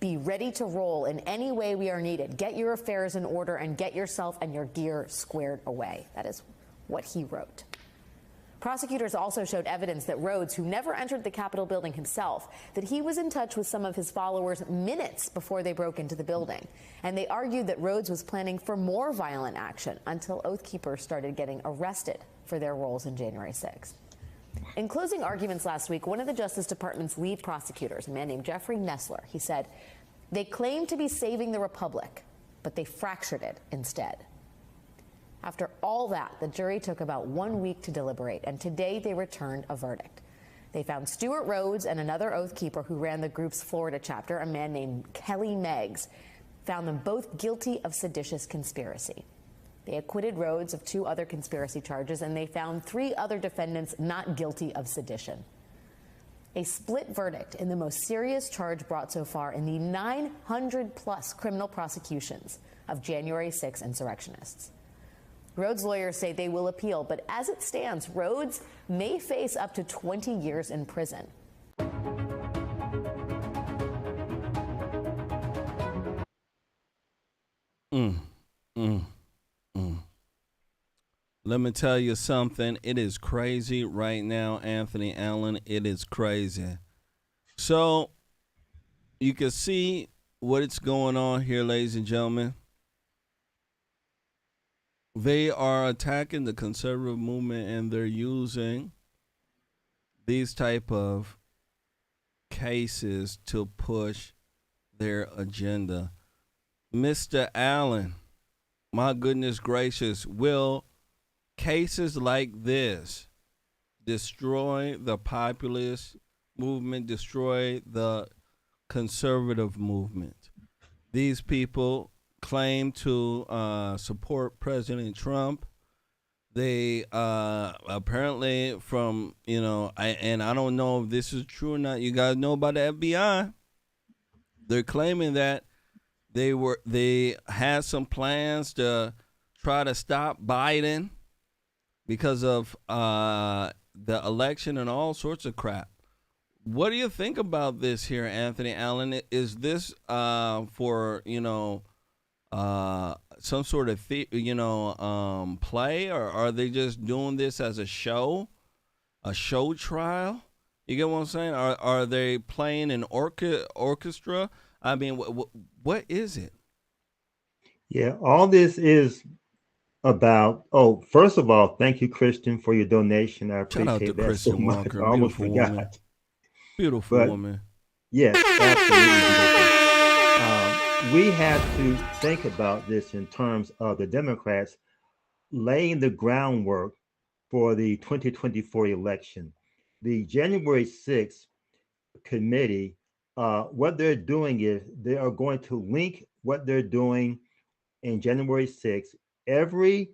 Be ready to roll in any way we are needed. Get your affairs in order and get yourself and your gear squared away." That is what he wrote. Prosecutors also showed evidence that Rhodes, who never entered the Capitol building himself, that he was in touch with some of his followers minutes before they broke into the building. And they argued that Rhodes was planning for more violent action until Oath Keepers started getting arrested for their roles in January 6th. In closing arguments last week, one of the Justice Department's lead prosecutors, a man named Jeffrey Nessler, he said, "They claim to be saving the republic, but they fractured it instead." After all that, the jury took about 1 week to deliberate, and today they returned a verdict. They found Stuart Rhodes and another Oath Keeper who ran the group's Florida chapter, a man named Kelly Meggs, found them both guilty of seditious conspiracy. They acquitted Rhodes of 2 other conspiracy charges, and they found 3 other defendants not guilty of sedition. A split verdict in the most serious charge brought so far in the 900-plus criminal prosecutions of January 6 insurrectionists. Rhodes' lawyers say they will appeal, but as it stands, Rhodes may face up to 20 years in prison. Let me tell you something. It is crazy right now, Anthony Allen. It is crazy. So you can see what's going on here, ladies and gentlemen. They are attacking the conservative movement, and they're using these type of cases to push their agenda. Mr. Allen, my goodness gracious, will cases like this destroy the populist movement, destroy the conservative movement? These people claim to support President Trump. They apparently from, I don't know if this is true or not. You guys know about the FBI. They're claiming that they had some plans to try to stop Biden because of the election and all sorts of crap. What do you think about this here, Anthony Allen? Is this for, some sort of play, or are they just doing this as a show trial? You get what I'm saying? Are they playing an orchestra? I mean, what is it? Yeah, all this is about. Oh, first of all, thank you, Christian, for your donation. I appreciate Shout out to that Christian so much. Walker, I almost beautiful forgot. woman. Beautiful woman. Yes, absolutely. We have to think about this in terms of the Democrats laying the groundwork for the 2024 election. The January 6th committee, what they're doing is they are going to link what they're doing in January 6th. Every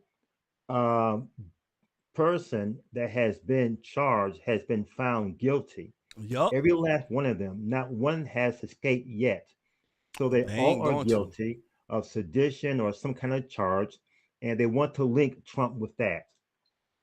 person that has been charged has been found guilty. Yup. Every last one of them. Not one has escaped yet. So they all are guilty of sedition or some kind of charge, and they want to link Trump with that.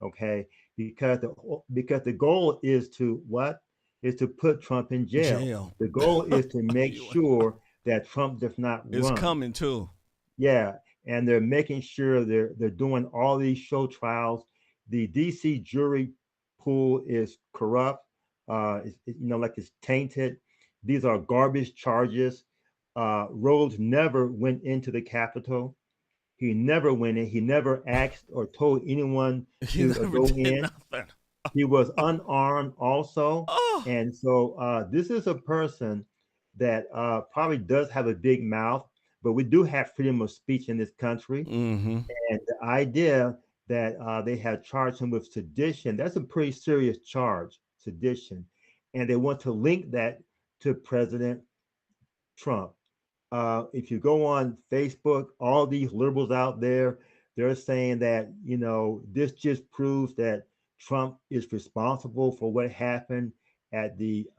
Okay, because the goal is to what? Is to put Trump in jail. The goal is to make sure that Trump does not run. It's coming too. Yeah, and they're making sure they're doing all these show trials. The DC jury pool is corrupt. It's tainted. These are garbage charges. Rhodes never went into the Capitol. He never went in. He never asked or told anyone to go in. Nothing. He was unarmed also. And so this is a person that probably does have a big mouth, but we do have freedom of speech in this country. Mm-hmm. And the idea that they have charged him with sedition, that's a pretty serious charge, sedition. And they want to link that to President Trump. If you go on Facebook, all these liberals out there, they're saying that, this just proves that Trump is responsible for what happened at the,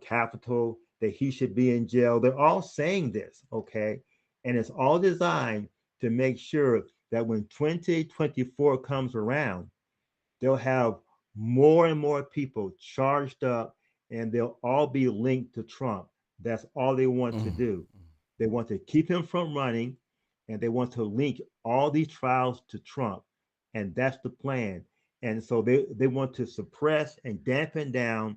Capitol, that he should be in jail. They're all saying this, okay? And it's all designed to make sure that when 2024 comes around, they'll have more and more people charged up, and they'll all be linked to Trump. That's all they want to do. They want to keep him from running, and they want to link all these trials to Trump. And that's the plan. And so they want to suppress and dampen down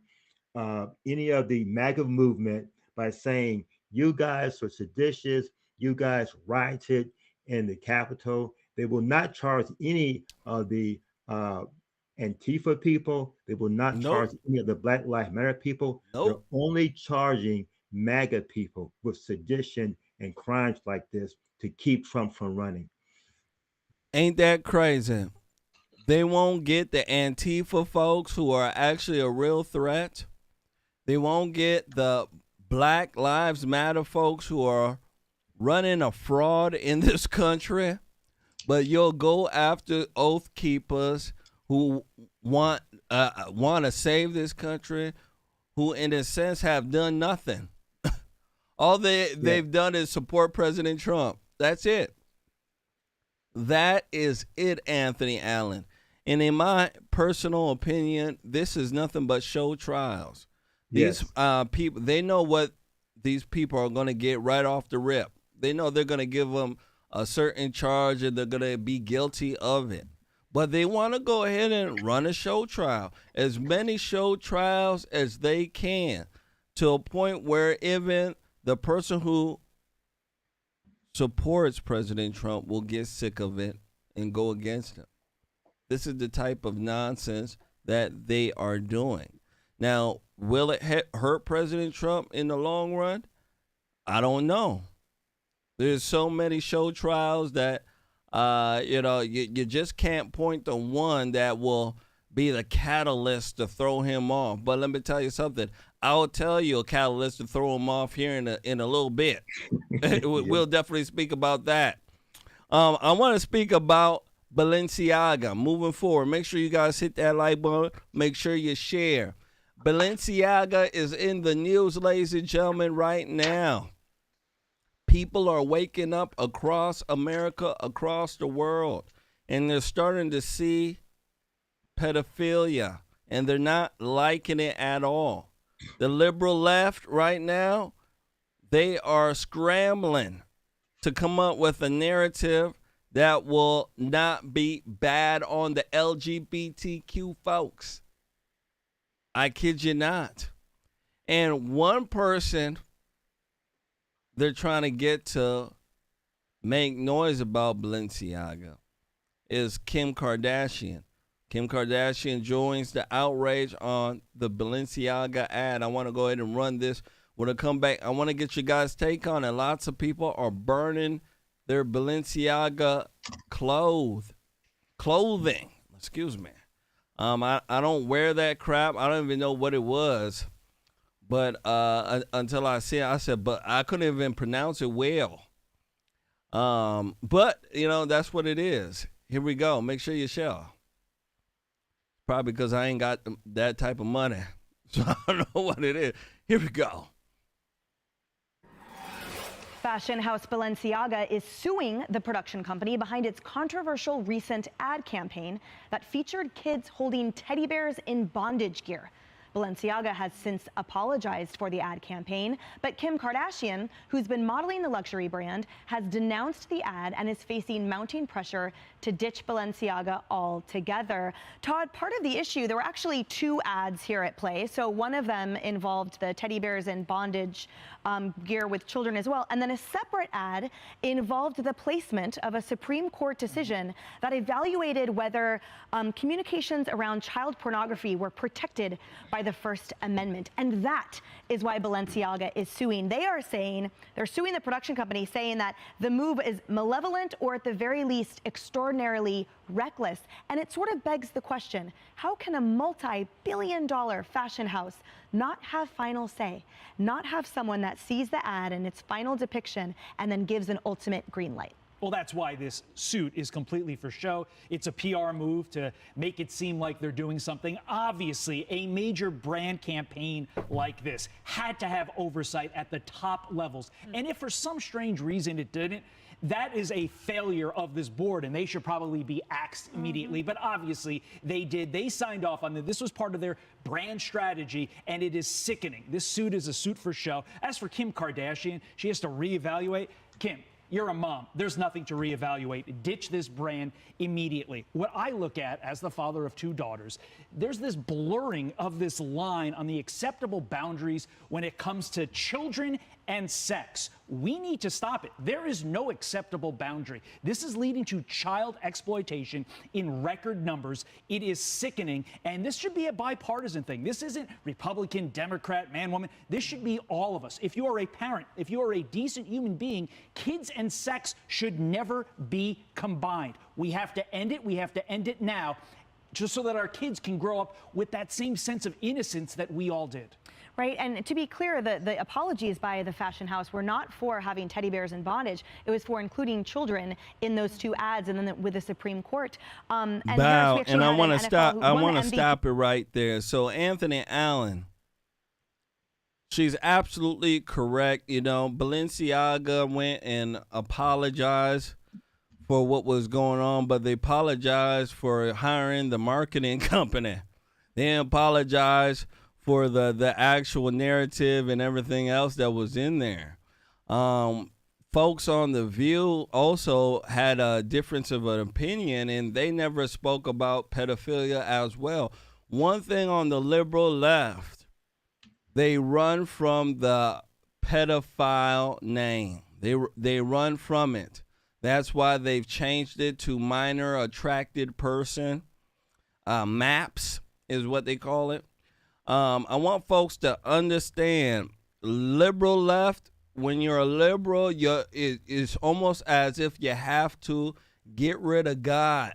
any of the MAGA movement by saying, you guys are seditious, you guys rioted in the Capitol. They will not charge any of the Antifa people. They will not charge any of the Black Lives Matter people. They're only charging MAGA people with sedition and crimes like this to keep Trump from running. Ain't that crazy? They won't get the Antifa folks who are actually a real threat. They won't get the Black Lives Matter folks who are running a fraud in this country. But you'll go after Oath Keepers who want to save this country, who in a sense have done nothing. All they've done is support President Trump. That's it. That is it, Anthony Allen. And in my personal opinion, this is nothing but show trials. These people, they know what these people are going to get right off the rip. They know they're going to give them a certain charge and they're going to be guilty of it. But they want to go ahead and run a show trial, as many show trials as they can, to a point where even the person who supports President Trump will get sick of it and go against him. This is the type of nonsense that they are doing. Now, will it hurt President Trump in the long run? I don't know. There's so many show trials that, you just can't point to one that will be the catalyst to throw him off. But let me tell you something. I'll tell you a catalyst to throw him off here in a little bit. We'll definitely speak about that. I want to speak about Balenciaga moving forward. Make sure you guys hit that like button. Make sure you share. Balenciaga is in the news, ladies and gentlemen, right now. People are waking up across America, across the world, and they're starting to see pedophilia, and they're not liking it at all. The liberal left right now, they are scrambling to come up with a narrative that will not be bad on the LGBTQ folks. I kid you not. And one person they're trying to get to make noise about Balenciaga is Kim Kardashian. Kim Kardashian joins the outrage on the Balenciaga ad. I want to go ahead and run this. When I come back, I want to get you guys' take on it. Lots of people are burning their Balenciaga clothing. Excuse me. I don't wear that crap. I don't even know what it was. But until I see it, I said, but I couldn't even pronounce it well. But, that's what it is. Here we go. Make sure you share. Probably because I ain't got that type of money. So I don't know what it is. Here we go. Fashion house Balenciaga is suing the production company behind its controversial recent ad campaign that featured kids holding teddy bears in bondage gear. Balenciaga has since apologized for the ad campaign, but Kim Kardashian, who's been modeling the luxury brand, has denounced the ad and is facing mounting pressure to ditch Balenciaga altogether. Todd, part of the issue, there were actually two ads here at play. So one of them involved the teddy bears in bondage gear with children as well. And then a separate ad involved the placement of a Supreme Court decision that evaluated whether communications around child pornography were protected by the First Amendment. And that is why Balenciaga is suing. They're suing the production company, saying that the move is malevolent or at the very least extraordinarily reckless. And it sort of begs the question, how can a multi-billion-dollar fashion house not have final say, not have someone that sees the ad and its final depiction and then gives an ultimate green light? Well, that's why this suit is completely for show. It's a PR move to make it seem like they're doing something. Obviously, a major brand campaign like this had to have oversight at the top levels. And if for some strange reason it didn't, that is a failure of this board, and they should probably be axed immediately. But obviously, they did. They signed off on it. This was part of their brand strategy, and it is sickening. This suit is a suit for show. As for Kim Kardashian, she has to reevaluate. Kim, you're a mom. There's nothing to reevaluate. Ditch this brand immediately. What I look at as the father of two daughters, there's this blurring of this line on the acceptable boundaries when it comes to children and sex. We need to stop it. There is no acceptable boundary. This is leading to child exploitation in record numbers. It is sickening, and this should be a bipartisan thing. This isn't Republican, Democrat, man, woman. This should be all of us. If you are a parent, if you are a decent human being, kids and sex should never be combined. We have to end it. We have to end it now, just so that our kids can grow up with that same sense of innocence that we all did. Right, and to be clear, the apologies by the fashion house were not for having teddy bears in bondage. It was for including children in those 2 ads, and then with the Supreme Court. And I want to stop. I want to stop it right there. So Anthony Allen, she's absolutely correct. You know, Balenciaga went and apologized for what was going on, but they apologized for hiring the marketing company. They apologized for the actual narrative and everything else that was in there. Folks on The View also had a difference of an opinion, and they never spoke about pedophilia as well. One thing on the liberal left, they run from the pedophile name. They run from it. That's why they've changed it to minor attracted person. MAPS is what they call it. I want folks to understand, liberal left, when you're a liberal, it's almost as if you have to get rid of God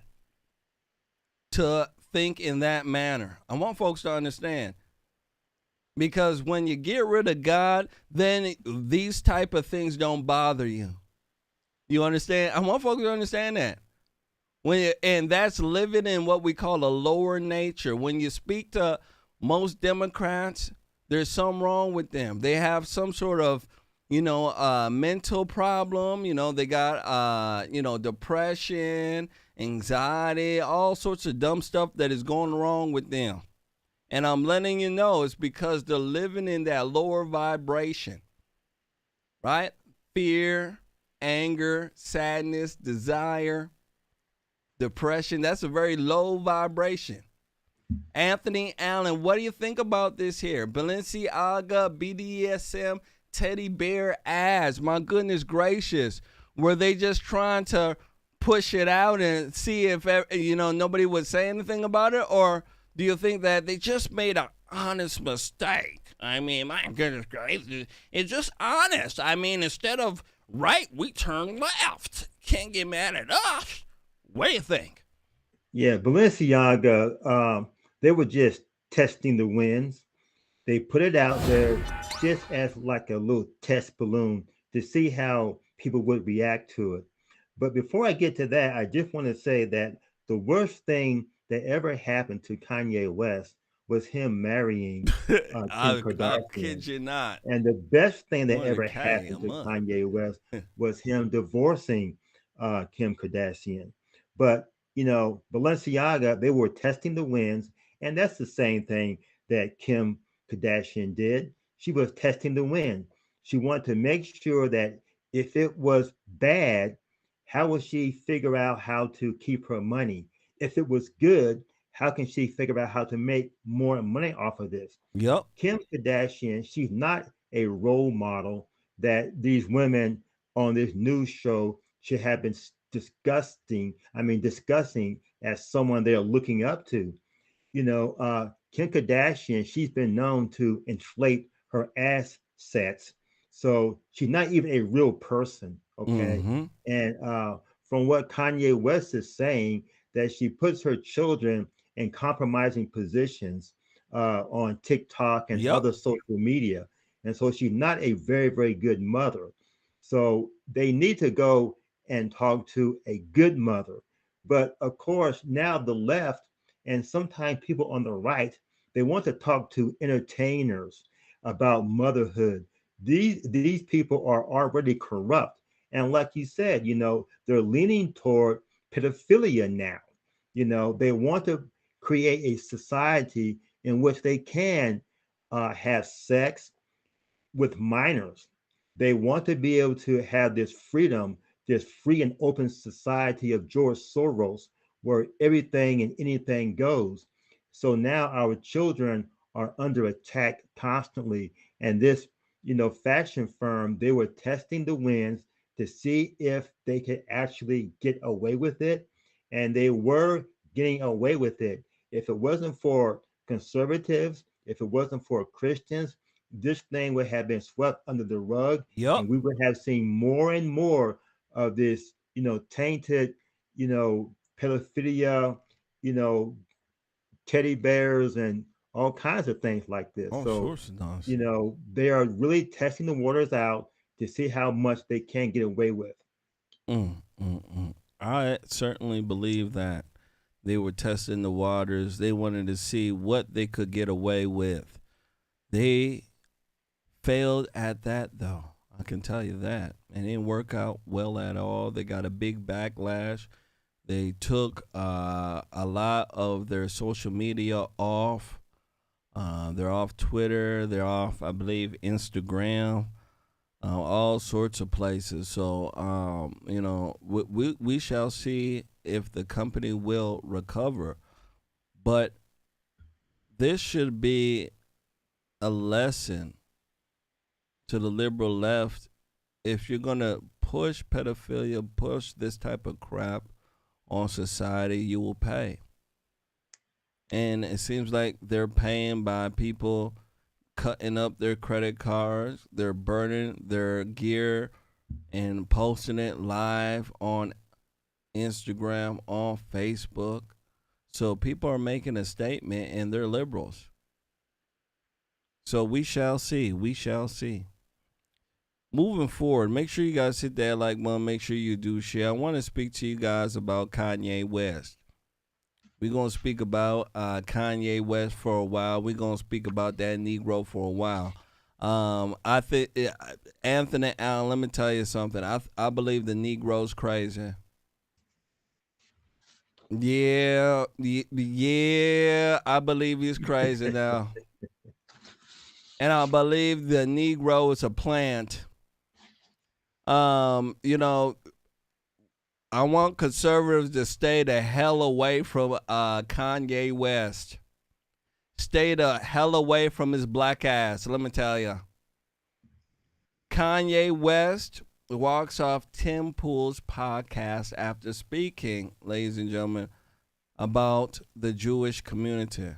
to think in that manner. I want folks to understand. Because when you get rid of God, then these type of things don't bother you. You understand? I want folks to understand that. And that's living in what we call a lower nature. When you speak to most Democrats, there's something wrong with them. They have some sort of, mental problem. They got, depression, anxiety, all sorts of dumb stuff that is going wrong with them. And I'm letting you know it's because they're living in that lower vibration, right? Fear, anger, sadness, desire, depression. That's a very low vibration. Anthony Allen, what do you think about this here? Balenciaga, BDSM, teddy bear ads. My goodness gracious. Were they just trying to push it out and see if, nobody would say anything about it? Or do you think that they just made an honest mistake? I mean, my goodness gracious. It's just honest. I mean, instead of right, we turn left. Can't get mad at us. What do you think? Yeah, Balenciaga, they were just testing the winds. They put it out there just as like a little test balloon to see how people would react to it. But before I get to that, I just want to say that the worst thing that ever happened to Kanye West was him marrying Kim Kardashian. I kid you not. And the best thing that ever happened to Kanye West was him divorcing Kim Kardashian. But, Balenciaga, they were testing the winds. And that's the same thing that Kim Kardashian did. She was testing the wind. She wanted to make sure that if it was bad, how will she figure out how to keep her money? If it was good, how can she figure out how to make more money off of this? Yep. Kim Kardashian, she's not a role model that these women on this news show should have been discussing as someone they're looking up to. Kim Kardashian, she's been known to inflate her assets. So she's not even a real person, okay? Mm-hmm. And from what Kanye West is saying, that she puts her children in compromising positions on TikTok and other social media. And so she's not a very, very good mother. So they need to go and talk to a good mother. But of course, now the left and sometimes people on the right, they want to talk to entertainers about motherhood. These people are already corrupt. And like you said, they're leaning toward pedophilia now. They want to create a society in which they can have sex with minors. They want to be able to have this freedom, this free and open society of George Soros, where everything and anything goes. So now our children are under attack constantly. And this faction firm, they were testing the winds to see if they could actually get away with it. And they were getting away with it. If it wasn't for conservatives, if it wasn't for Christians, this thing would have been swept under the rug. Yep. And we would have seen more and more of this, tainted, pedophilia, teddy bears and all kinds of things like this. All So, sorts of nonsense. they are really testing the waters out to see how much they can get away with. I certainly believe that they were testing the waters. They wanted to see what they could get away with. They failed at that, though. I can tell you that. It didn't work out well at all. They got a big backlash. They took a lot of their social media off. They're off Twitter. They're off, I believe, Instagram, all sorts of places. So, we shall see if the company will recover. But this should be a lesson to the liberal left. If you're going to push pedophilia, push this type of crap on society, you will pay. And it seems like they're paying by people cutting up their credit cards. They're burning their gear and posting it live on Instagram, on Facebook. So people are making a statement, and they're liberals. So we shall see. We shall see. Moving forward, make sure you guys hit that like button. Make sure you do share. I want to speak to you guys about Kanye West. We're going to speak about Kanye West for a while. We're going to speak about that Negro for a while. I think, Anthony Allen, let me tell you something. I believe the Negro's crazy. Yeah, I believe he's crazy now. And I believe the Negro is a plant. I want conservatives to stay the hell away from Kanye West. Stay the hell away from his black ass, let me tell you. Kanye West walks off Tim Pool's podcast after speaking, ladies and gentlemen, about the Jewish community.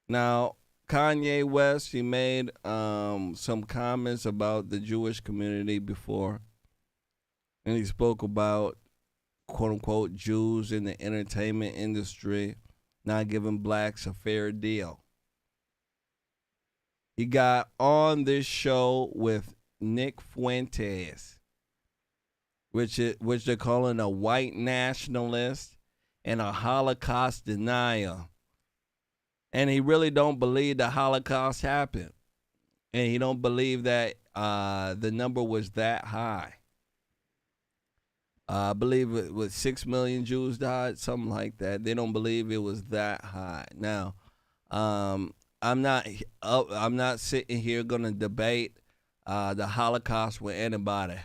Now, Kanye West, he made some comments about the Jewish community before. And he spoke about, quote unquote, Jews in the entertainment industry not giving blacks a fair deal. He got on this show with Nick Fuentes, which they're calling a white nationalist and a Holocaust denier. And he really don't believe the Holocaust happened. And he don't believe that the number was that high. I believe it was 6 million Jews died, something like that. They don't believe it was that high. Now, I'm not sitting here gonna debate the Holocaust with anybody.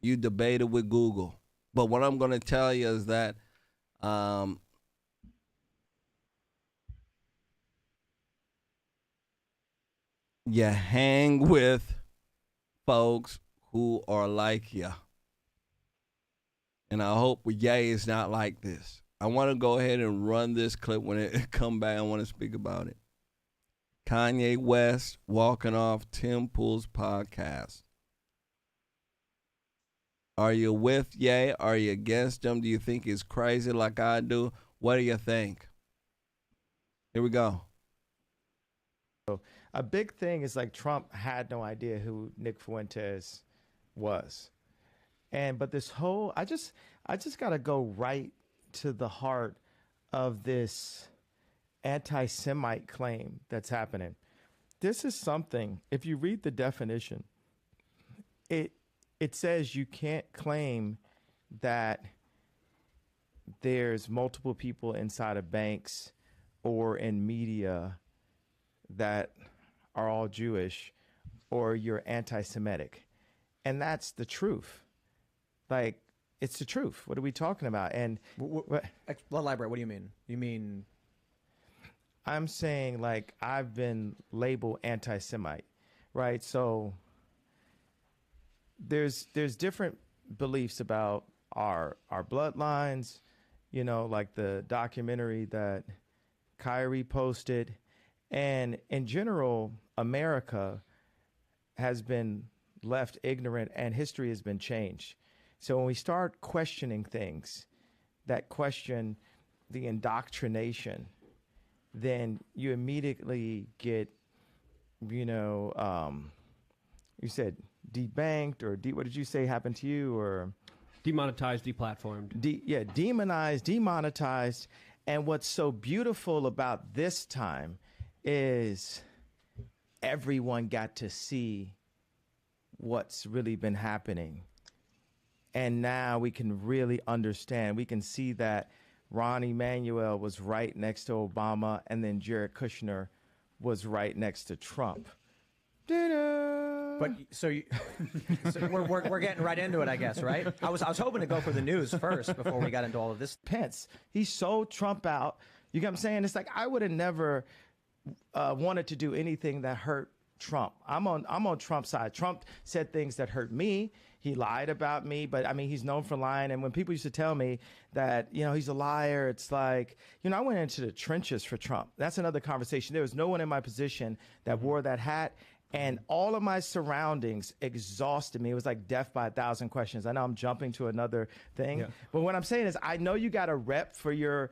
You debate it with Google. But what I'm gonna tell you is that you hang with folks who are like you. And I hope Ye is not like this. I want to go ahead and run this clip. When it come back, I want to speak about it. Kanye West walking off Tim Pool's podcast. Are you with Ye? Are you against him? Do you think he's crazy like I do? What do you think? Here we go. A big thing is like Trump had no idea who Nick Fuentes was. But this whole, I just got to go right to the heart of this anti-Semite claim that's happening. This is something, if you read the definition, it says you can't claim that there's multiple people inside of banks or in media that are all Jewish or you're anti-Semitic. And that's the truth. Like, it's the truth. What are we talking about? And elaborate. What do you mean? You mean? I'm saying, like, I've been labeled anti-Semite, right? So there's different beliefs about our bloodlines, you know, like the documentary that Kyrie posted. And in general, America has been left ignorant and history has been changed. So when we start questioning things that question the indoctrination, then you immediately get, you know, you said debanked or what did you say happened to you? Or demonetized, deplatformed. Demonized, demonetized. And what's so beautiful about this time is everyone got to see what's really been happening. And now we can really understand. We can see that Ron Emanuel was right next to Obama, and then Jared Kushner was right next to Trump. But so we're getting right into it, I guess, right? I was hoping to go for the news first before we got into all of this. Pence, he sold Trump out. You get what I'm saying? It's like I would have never wanted to do anything that hurt Trump. I'm on Trump's side. Trump said things that hurt me. He lied about me, but I mean, he's known for lying. And when people used to tell me that, you know, he's a liar, it's like, you know, I went into the trenches for Trump. That's another conversation. There was no one in my position that wore that hat. And all of my surroundings exhausted me. It was like death by 1,000 questions. I know I'm jumping to another thing, but what I'm saying is, I know you got a rep for your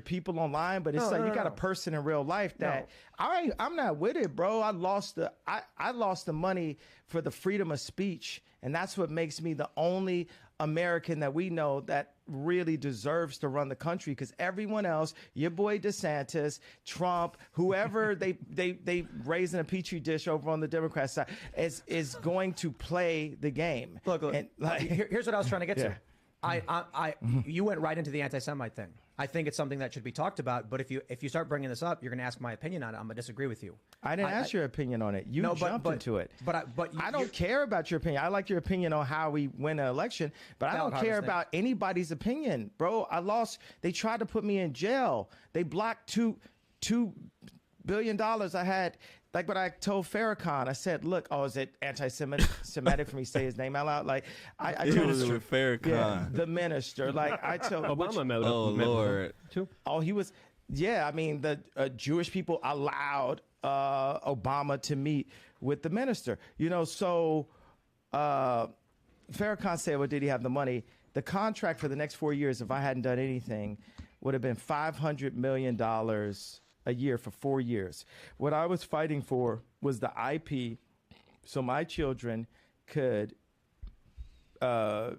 people online, but it's you got a person in real life that I'm not with it, bro. I lost the money for the freedom of speech, and that's what makes me the only American that we know that really deserves to run the country, because everyone else, your boy DeSantis, Trump, whoever they raise in a petri dish over on the Democrat side is going to play the game. Look, and, here's what I was trying to get to. You went right into the anti-Semite thing. I think it's something that should be talked about. But if you start bringing this up, you're going to ask my opinion on it. I'm going to disagree with you. I didn't ask your opinion on it. You jumped into it. But I don't care about your opinion. I like your opinion on how we win an election, but I don't care about anybody's opinion, bro. I lost. They tried to put me in jail. They blocked $2 billion I had. Like what I told Farrakhan, I said, look, is it anti-Semitic for me to say his name out loud? Like, I told Minister Farrakhan. the minister. Like, I told Obama. Lord. Too. Oh, he was, I mean, the Jewish people allowed Obama to meet with the minister. You know, so Farrakhan said, well, did he have the money? The contract for the next 4 years, if I hadn't done anything, would have been $500 million a year for 4 years. What I was fighting for was the IP, so my children could, I'm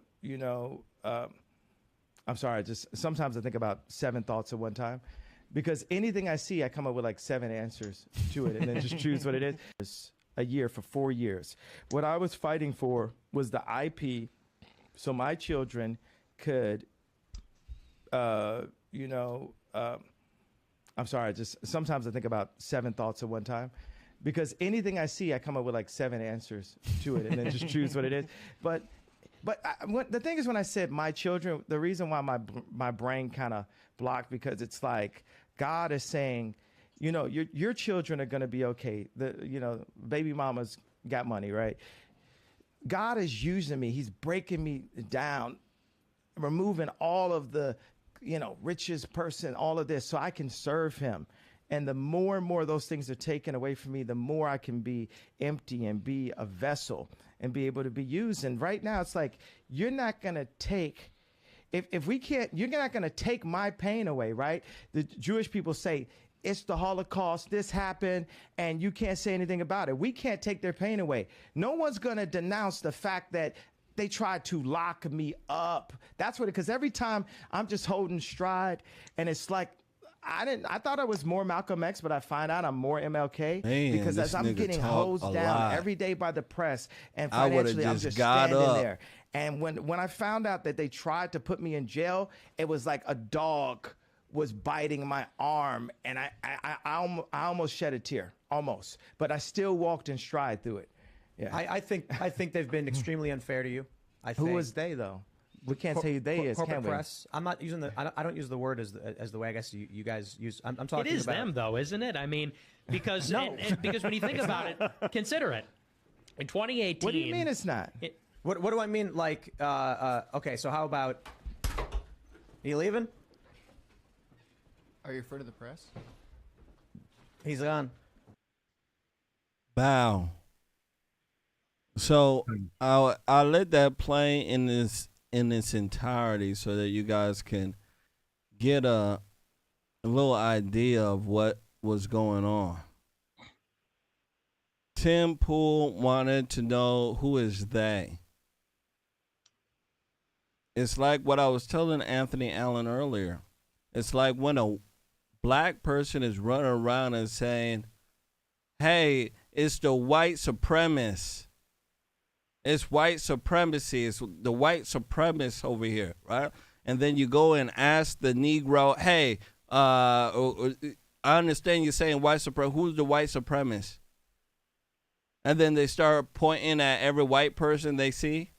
sorry, sometimes I think about 7 thoughts at one time, because anything I see, I come up with like 7 answers to it and then just choose what it is. A year for 4 years. What I was fighting for was the IP, so my children could, I'm sorry, sometimes I think about 7 thoughts at one time, because anything I see, I come up with like 7 answers to it and then just choose what it is. But the thing is, when I said my children, the reason why my brain kind of blocked, because it's like God is saying, you know, your children are going to be okay. Baby mama's got money, right? God is using me. He's breaking me down, removing all of the, richest person, all of this, so I can serve him. And the more and more those things are taken away from me, the more I can be empty and be a vessel and be able to be used. And right now, it's like, you're not going to take, if we can't, you're not going to take my pain away, right? The Jewish people say, it's the Holocaust, this happened, and you can't say anything about it. We can't take their pain away. No one's going to denounce the fact that they tried to lock me up. That's what, because every time I'm just holding stride, and it's like, I thought I was more Malcolm X, but I find out I'm more MLK. Man, because as I'm getting hosed down lot. Every day by the press, and financially I'm just standing there. And when I found out that they tried to put me in jail, it was like a dog was biting my arm, and I almost shed a tear, almost. But I still walked in stride through it. Yeah. I think they've been extremely unfair to you. Who was they, though? We can't say who they is, corporate can we? press. I'm not using the. I don't use the word as the way I guess you guys use. I'm talking. It is about them, though, isn't it? I mean, because No. because when you think about it, consider it. In 2018. What do you mean it's not? What do I mean? Like, okay, so how about? Are you leaving? Are you referring to the press? He's gone. Bow. So I'll let that play in its entirety so that you guys can get a little idea of what was going on. Tim Pool wanted to know who is they. It's like what I was telling Anthony Allen earlier. It's like when a black person is running around and saying, hey, it's the white supremacists. It's white supremacy. It's the white supremacists over here, right? And then you go and ask the Negro, hey, I understand you're saying white supremacist. Who's the white supremacist? And then they start pointing at every white person they see.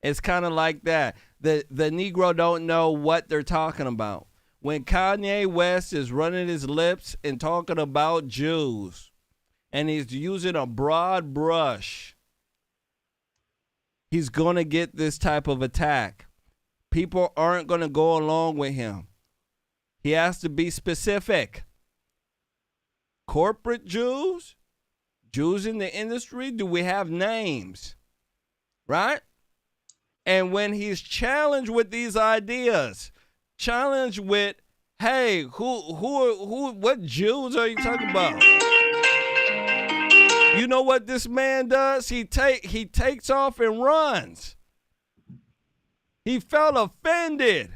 It's kind of like that. The Negro don't know what they're talking about. When Kanye West is running his lips and talking about Jews, and he's using a broad brush, he's going to get this type of attack. People aren't going to go along with him. He has to be specific. Corporate Jews? Jews in the industry? Do we have names? Right? And when he's challenged with these ideas, challenged with, hey, what Jews are you talking about? You know what this man does? He takes off and runs. He felt offended.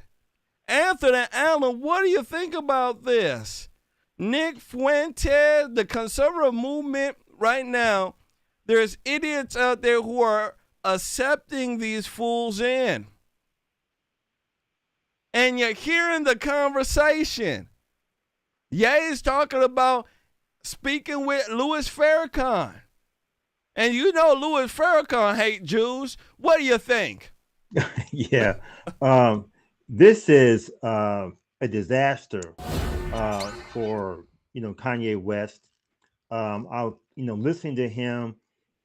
Anthony Allen, what do you think about this? Nick Fuentes, the conservative movement right now, there's idiots out there who are accepting these fools in. And you're hearing the conversation. Ye's talking about speaking with Louis Farrakhan. And you know Louis Farrakhan hate Jews. What do you think? Yeah. This is a disaster for, Kanye West. Listening to him,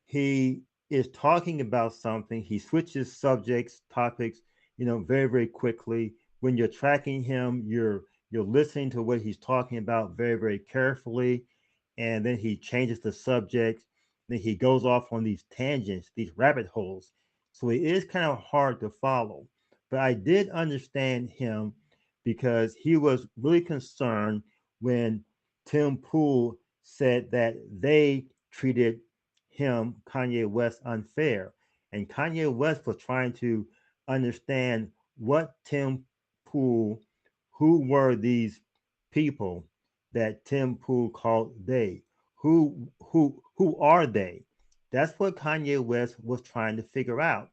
he is talking about something. He switches subjects, topics, very, very quickly. When you're tracking him, you're listening to what he's talking about very, very carefully. And then he changes the subject. Then he goes off on these tangents, these rabbit holes. So it is kind of hard to follow. But I did understand him because he was really concerned when Tim Pool said that they treated him, Kanye West, unfair. And Kanye West was trying to understand what Tim Pool, who were these people that Tim Pool called they? Who are they? That's what Kanye West was trying to figure out.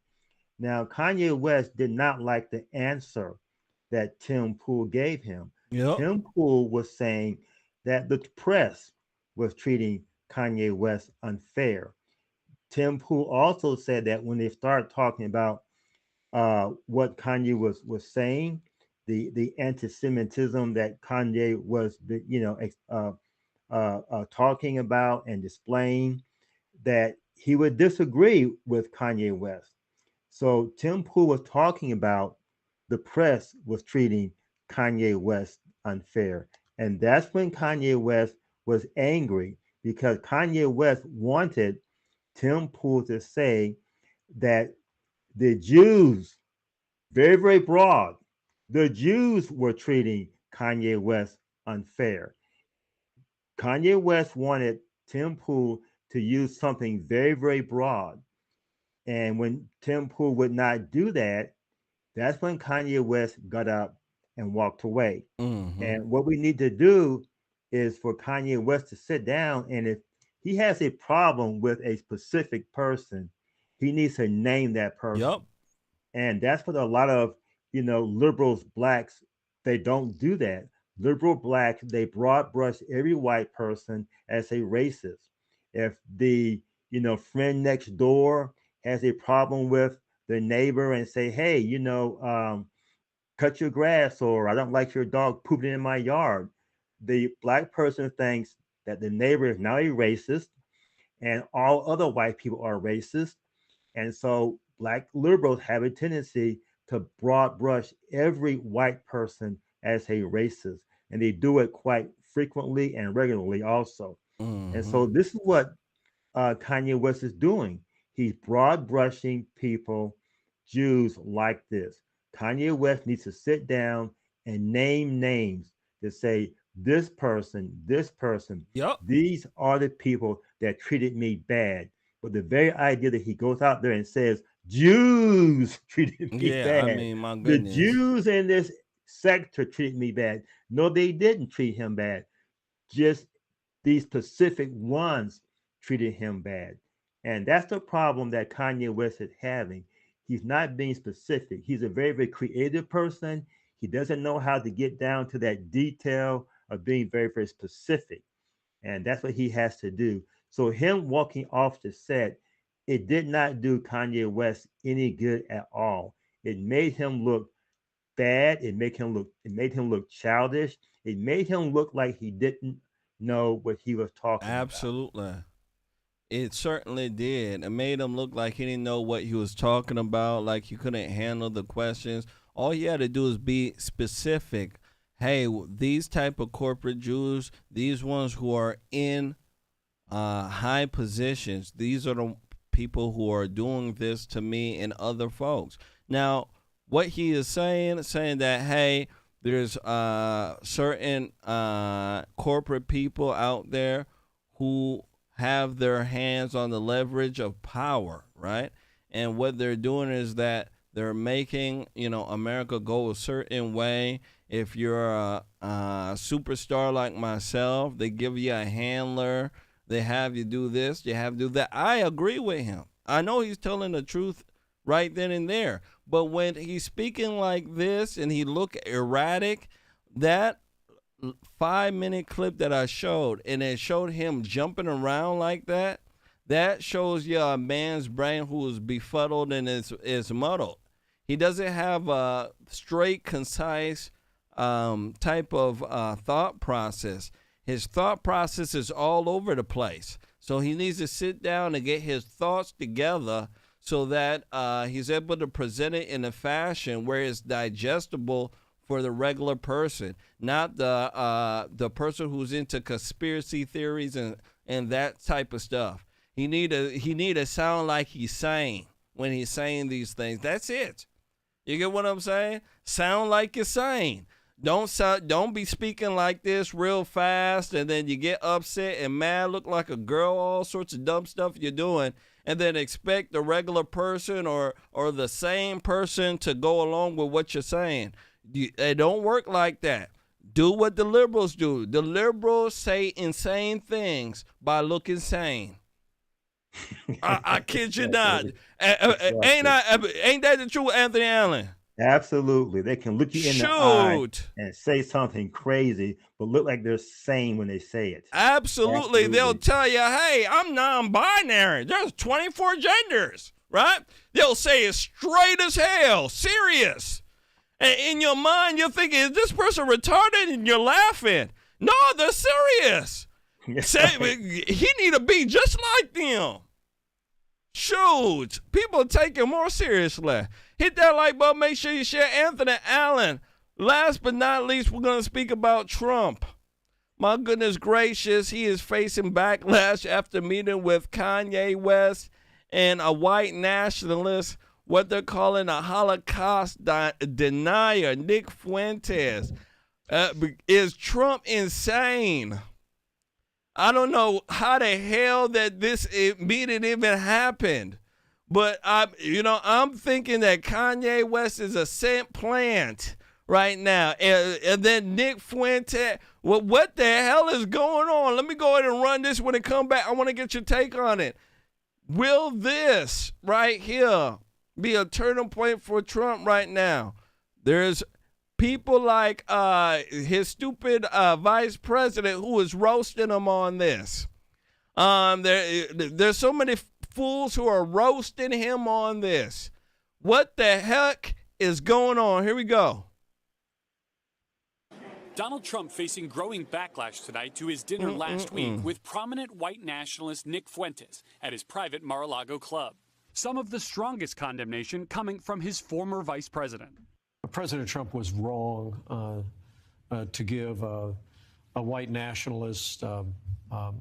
Now, Kanye West did not like the answer that Tim Pool gave him. Yep. Tim Pool was saying that the press was treating Kanye West unfair. Tim Pool also said that when they started talking about what Kanye was saying, the anti-Semitism that Kanye was, talking about and displaying, that he would disagree with Kanye West. So Tim Pool was talking about the press was treating Kanye West unfair. And that's when Kanye West was angry because Kanye West wanted Tim Pool to say that the Jews, very, very broad, the Jews were treating Kanye West unfair. Kanye West wanted Tim Pool to use something very, very broad. And when Tim Pool would not do that, that's when Kanye West got up and walked away. Mm-hmm. And what we need to do is for Kanye West to sit down, and if he has a problem with a specific person, he needs to name that person. Yep. And that's what a lot of, liberals, blacks, they don't do that. Liberal blacks, they broad brush every white person as a racist. If the, friend next door has a problem with their neighbor and say, hey, cut your grass, or I don't like your dog pooping in my yard. The black person thinks that the neighbor is now a racist and all other white people are racist. And so black liberals have a tendency to broad brush every white person as a racist. And they do it quite frequently and regularly also. And so this is what Kanye West is doing. He's broad brushing people, Jews, like this. Kanye West needs to sit down and name names to say, this person, these are the people that treated me bad. But the very idea that he goes out there and says, Jews treated me bad. I mean, my goodness. The Jews in this sector treated me bad. No, they didn't treat him bad. Just these specific ones treated him bad. And that's the problem that Kanye West is having. He's not being specific. He's a very, very creative person. He doesn't know how to get down to that detail of being very, very specific. And that's what he has to do. So him walking off the set, it did not do Kanye West any good at all. It made him look bad. It made him look childish. It made him look like he didn't know what he was talking about. Absolutely. It certainly did. It made him look like he didn't know what he was talking about, like he couldn't handle the questions. All he had to do is be specific. Hey, these type of corporate Jews, these ones who are in high positions, these are the people who are doing this to me and other folks. Now, what he is saying that, hey, there's certain corporate people out there who have their hands on the leverage of power, right? And what they're doing is that they're making, America go a certain way. If you're a superstar like myself, they give you a handler. They have you do this. You have to do that. I agree with him. I know he's telling the truth right then and there. But when he's speaking like this and he look erratic, that 5-minute clip that I showed, and it showed him jumping around like that, that shows you a man's brain who is befuddled and is muddled. He doesn't have a straight, concise type of thought process. His thought process is all over the place. So he needs to sit down and get his thoughts together so that he's able to present it in a fashion where it's digestible for the regular person, not the person who's into conspiracy theories and that type of stuff. He need to sound like he's sane when he's saying these things. That's it. You get what I'm saying? Sound like you're sane. Don't be speaking like this real fast and then you get upset and mad, look like a girl, all sorts of dumb stuff you're doing, and then expect the regular person or the same person to go along with what you're saying. It don't work like that. Do what the liberals do. The liberals say insane things by looking sane. I kid you not. Ain't that the truth, Anthony Allen? Absolutely. They can look you in the eye and say something crazy, but look like they're sane when they say it. Absolutely. They'll tell you, hey, I'm non-binary. There's 24 genders, right? They'll say it straight as hell, serious. And in your mind, you're thinking, is this person retarded? And you're laughing. No, they're serious. He need to be just like them. Shoot, people take it more seriously. Hit that like button. Make sure you share Anthony Allen. Last but not least, we're going to speak about Trump. My goodness gracious, he is facing backlash after meeting with Kanye West and a white nationalist, what they're calling a Holocaust denier, Nick Fuentes. Is Trump insane? I don't know how the hell that this meeting even happened, but I'm thinking that Kanye West is a scent plant right now, and then Nick Fuentes. Well, what the hell is going on? Let me go ahead and run this when it come back. I want to get your take on it. Will this right here be a turning point for Trump right now? There's people like his stupid vice president who is roasting him on this. There's so many fools who are roasting him on this. What the heck is going on? Here we go. Donald Trump facing growing backlash tonight to his dinner last week with prominent white nationalist Nick Fuentes at his private Mar-a-Lago club. Some of the strongest condemnation coming from his former vice president. President Trump was wrong to give a white nationalist, an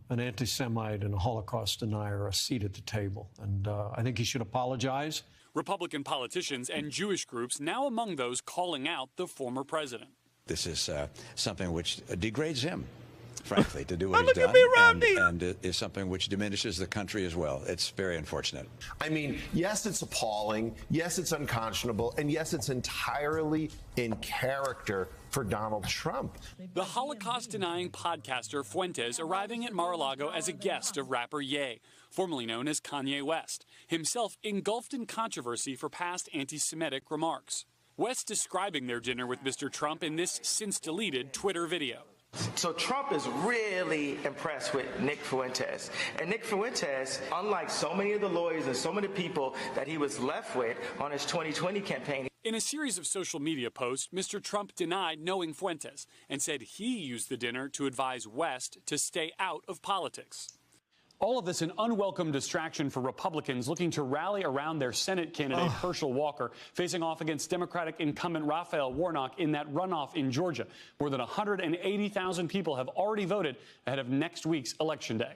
anti-Semite, and a Holocaust denier a seat at the table. And I think he should apologize. Republican politicians and Jewish groups now among those calling out the former president. This is something which degrades him, frankly, to do what he's Look done, at me, Romney. and is something which diminishes the country as well. It's very unfortunate. I mean, yes, it's appalling. Yes, it's unconscionable. And yes, it's entirely in character for Donald Trump. The Holocaust-denying podcaster Fuentes arriving at Mar-a-Lago as a guest of rapper Ye, formerly known as Kanye West, himself engulfed in controversy for past anti-Semitic remarks. West describing their dinner with Mr. Trump in this since-deleted Twitter video. So Trump is really impressed with Nick Fuentes. And Nick Fuentes, unlike so many of the lawyers and so many people that he was left with on his 2020 campaign. In a series of social media posts, Mr. Trump denied knowing Fuentes and said he used the dinner to advise West to stay out of politics. All of this an unwelcome distraction for Republicans looking to rally around their Senate candidate Herschel Walker, facing off against Democratic incumbent Raphael Warnock in that runoff in Georgia. More than 180,000 people have already voted ahead of next week's Election Day.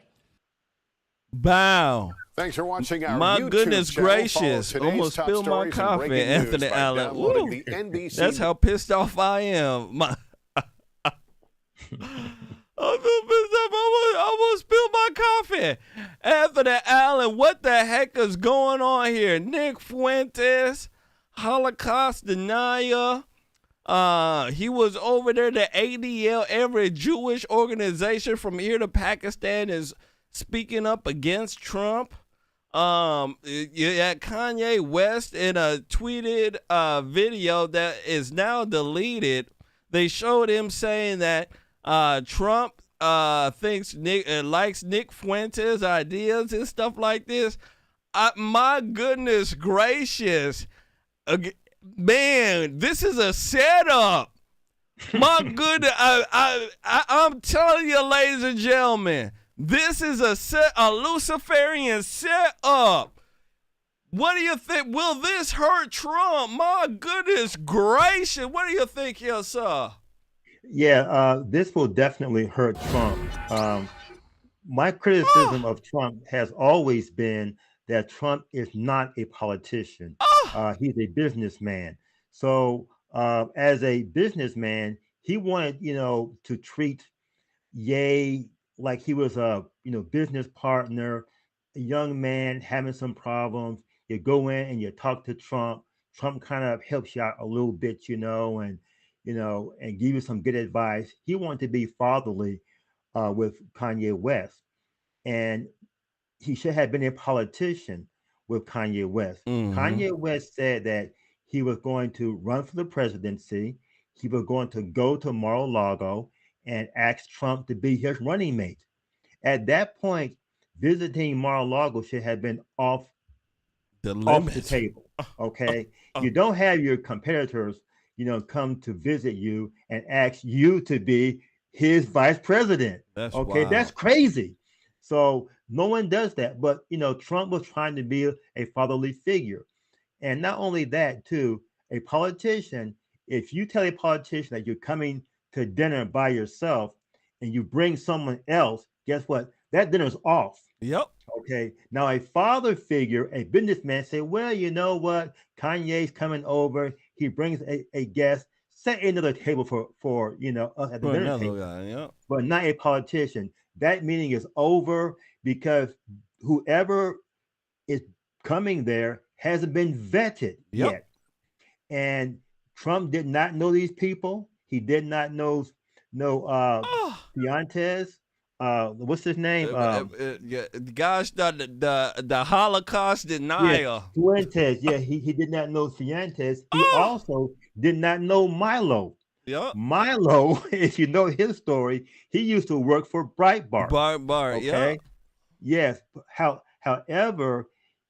Bow. Thanks for watching our My YouTube goodness channel. gracious. Follow today's Almost top spilled my stories and coffee, breaking news Anthony by Allen. downloading Woo. the NBC That's how pissed off I am. I'm so pissed off. I almost spilled my coffee. Anthony Allen, what the heck is going on here? Nick Fuentes, Holocaust denier. He was over there, the ADL, every Jewish organization from here to Pakistan is speaking up against Trump. Kanye West in a tweeted video that is now deleted. They showed him saying that Trump thinks likes Nick Fuentes' ideas and stuff like this. My goodness gracious. Man, this is a setup. My goodness, I'm telling you, ladies and gentlemen, this is a Luciferian setup. What do you think? Will this hurt Trump? My goodness gracious, what do you think here, sir? Yeah, this will definitely hurt Trump. My criticism of Trump has always been that Trump is not a politician. He's a businessman. So as a businessman, he wanted, to treat Ye like he was a, business partner, a young man having some problems. You go in and you talk to Trump. Trump kind of helps you out a little bit, and give you some good advice. He wanted to be fatherly with Kanye West. And he should have been a politician with Kanye West. Mm-hmm. Kanye West said that he was going to run for the presidency. He was going to go to Mar-a-Lago and ask Trump to be his running mate. At that point, visiting Mar-a-Lago should have been off the table. Okay. You don't have your competitors, come to visit you and ask you to be his vice president. That's okay. wild. That's crazy. So no one does that. But, Trump was trying to be a fatherly figure. And not only that, too, a politician, if you tell a politician that you're coming to dinner by yourself and you bring someone else, guess what? That dinner's off. Yep. Okay. Now, a father figure, a businessman say, well, you know what? Kanye's coming over. He brings a guest. Set another table for us at the dinner table. Guy, yep. But not a politician. That meeting is over because whoever is coming there hasn't been vetted yet. And Trump did not know these people. He did not know Fuentes. What's his name? Gosh, the Holocaust denier. Yeah, Fuentes. Yeah, he did not know Fuentes. He also did not know Milo. Yep. Milo, if you know his story, he used to work for Breitbart. Okay. Yeah. Yes. However,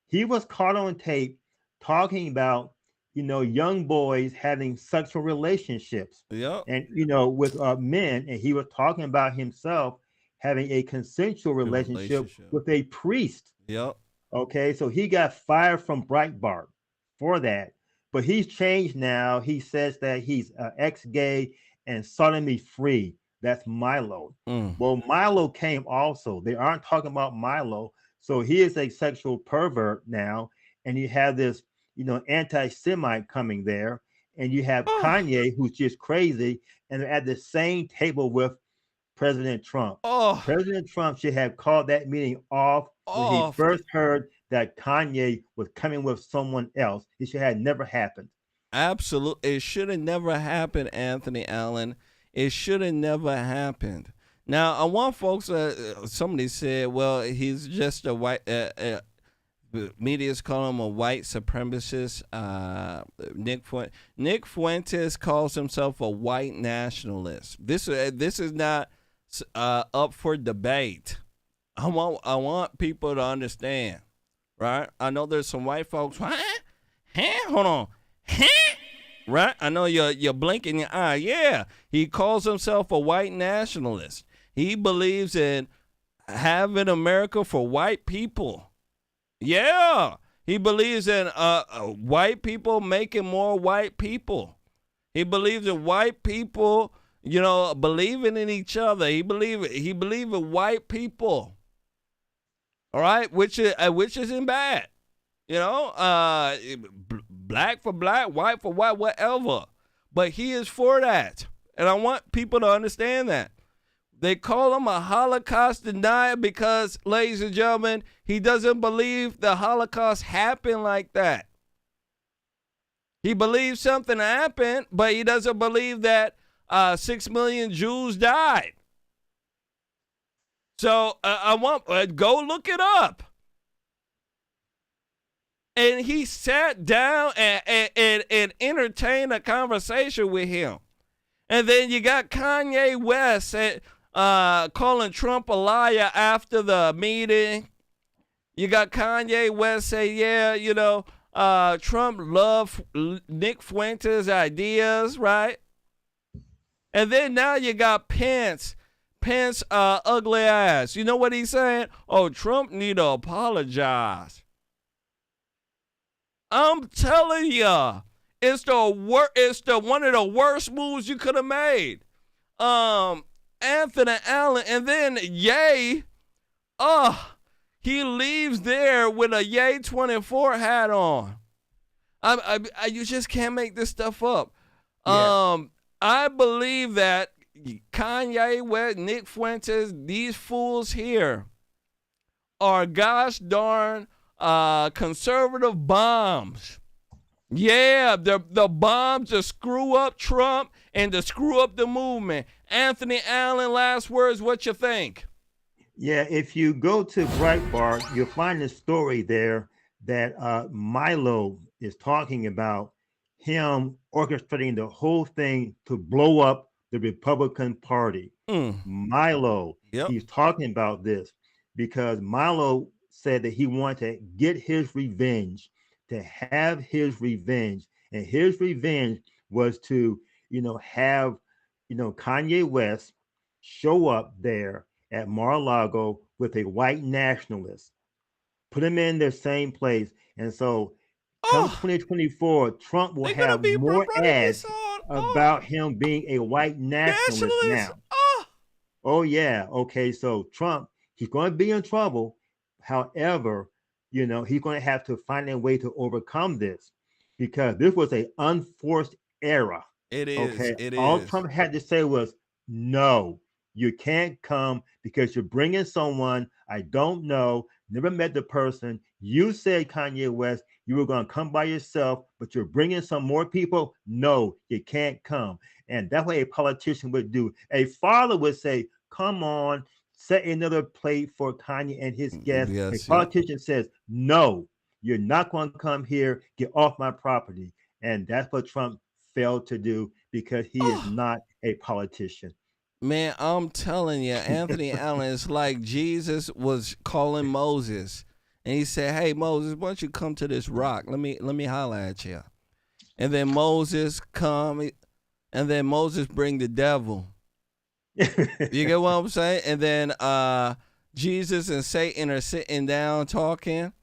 he was caught on tape talking about, young boys having sexual relationships. Yep. And, with men. And he was talking about himself having a consensual relationship with a priest. Yep. Okay. So he got fired from Breitbart for that. But he's changed now. He says that he's ex-gay and sodomy free. That's Milo. Well, Milo came also. They aren't talking about Milo. So he is a sexual pervert now. And you have this, anti-Semite coming there. And you have Kanye, who's just crazy. And they're at the same table with President Trump. President Trump should have called that meeting off when he first heard that Kanye was coming with someone else. It should have never happened. Absolutely. It should have never happened, Anthony Allen. It should have never happened. Now, I want folks, somebody said, well, he's just a white, media's call him a white supremacist. Nick Fuentes calls himself a white nationalist. This is not up for debate. I want people to understand, right? I know there's some white folks. Hold on. Right? I know you're blinking your eye. Yeah, he calls himself a white nationalist. He believes in having America for white people. Yeah, he believes in white people making more white people. He believes in white people, believing in each other. He believe in white people. All right, which isn't bad. Black for black, white for white, whatever. But he is for that. And I want people to understand that. They call him a Holocaust denier because, ladies and gentlemen, he doesn't believe the Holocaust happened like that. He believes something happened, but he doesn't believe that 6 million Jews died. So I want go look it up. And he sat down and entertained a conversation with him. And then you got Kanye West calling Trump a liar after the meeting. You got Kanye West say, Trump loved Nick Fuentes' ideas, right? And then now you got Pence ugly ass. You know what he's saying? Oh, Trump need to apologize. I'm telling ya, it's the one of the worst moves you could have made. Anthony Allen, and then Ye, he leaves there with a Ye 24 hat on. You just can't make this stuff up. Yeah. I believe that Kanye West, Nick Fuentes, these fools here are gosh darn conservative bombs. Yeah, the bombs to screw up Trump and to screw up the movement. Anthony Allen, last words, what you think? Yeah, if you go to Breitbart, you'll find a story there that Milo is talking about him orchestrating the whole thing to blow up the Republican Party. Milo, he's talking about this because Milo said that he wanted to get his revenge, to have his revenge. And his revenge was to, have, Kanye West show up there at Mar-a-Lago with a white nationalist, put him in the same place. And so come 2024, Trump will have more ads about him being a white nationalist now. Oh, yeah. Okay, so Trump, he's going to be in trouble. However, he's going to have to find a way to overcome this because this was an unforced era. It is. Okay? It All is. Trump had to say was, no, you can't come because you're bringing someone I don't know, never met the person. You said, Kanye West, you were going to come by yourself, but you're bringing some more people. No, you can't come. And that's what a politician would do. A father would say, come on, set another plate for Kanye and his guests. A politician says, no, you're not going to come here. Get off my property. And that's what Trump failed to do because he is not a politician. Man, I'm telling you, Anthony Allen, it's like Jesus was calling Moses And he said, hey, Moses, why don't you come to this rock? Let me holler at you. And then Moses come, and then Moses bring the devil. You get what I'm saying? And then Jesus and Satan are sitting down talking.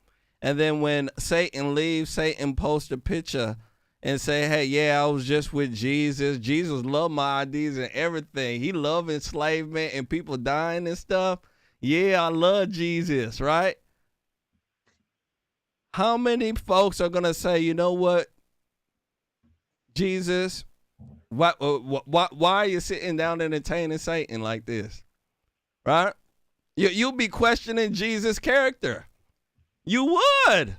And then when Satan leaves, Satan posts a picture and say, hey, yeah, I was just with Jesus. Jesus loved my ideas and everything. He loved enslavement and people dying and stuff. Yeah, I love Jesus, right? How many folks are going to say, you know what, Jesus, why are you sitting down entertaining Satan like this, right? You'll be questioning Jesus' character. You would.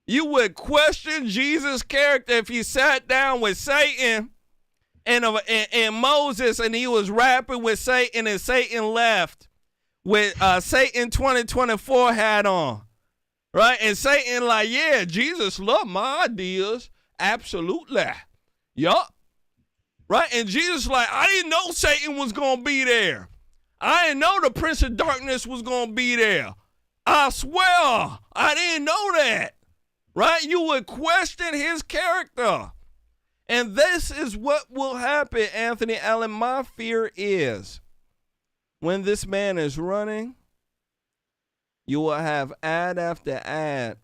You would question Jesus' character if you sat down with Satan and Moses and he was rapping with Satan and Satan left with Satan 2024 hat on, right? And Satan like, yeah, Jesus loved my ideas. Absolutely. Yup. Right? And Jesus like, I didn't know Satan was going to be there. I didn't know the Prince of Darkness was going to be there. I swear, I didn't know that. Right? You would question his character. And this is what will happen, Anthony Allen. My fear is when this man is running, you will have ad after ad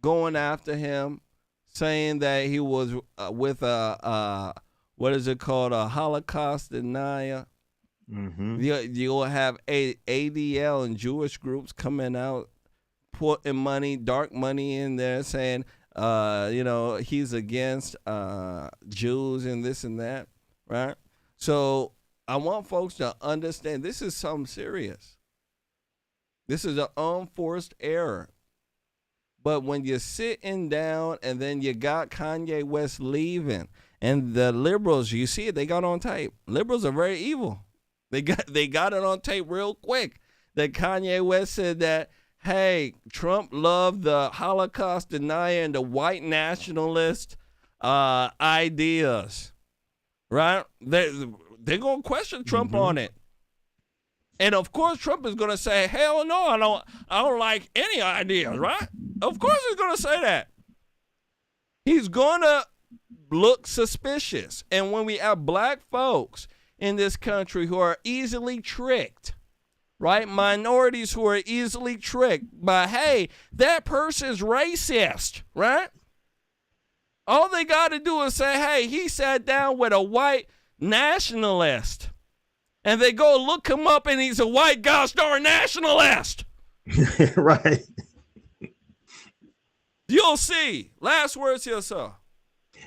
going after him, saying that he was with what is it called, a Holocaust denier. Mm-hmm. You'll have ADL and Jewish groups coming out, putting money, dark money in there, saying, he's against Jews and this and that, right? So I want folks to understand this is something serious. This is an unforced error. But when you're sitting down and then you got Kanye West leaving and the liberals, you see it, they got on tape. Liberals are very evil. They got it on tape real quick that Kanye West said that, hey, Trump loved the Holocaust denier and the white nationalist ideas, right? They're going to question Trump on it. And of course, Trump is going to say, hell no, I don't like any ideas, right? Of course he's going to say that. He's going to look suspicious. And when we have black folks in this country who are easily tricked, right? Minorities who are easily tricked by, hey, that person's racist, right? All they got to do is say, hey, he sat down with a white nationalist. And they go look him up and he's a white gosh darn nationalist. Right. You'll see. Last words here, sir.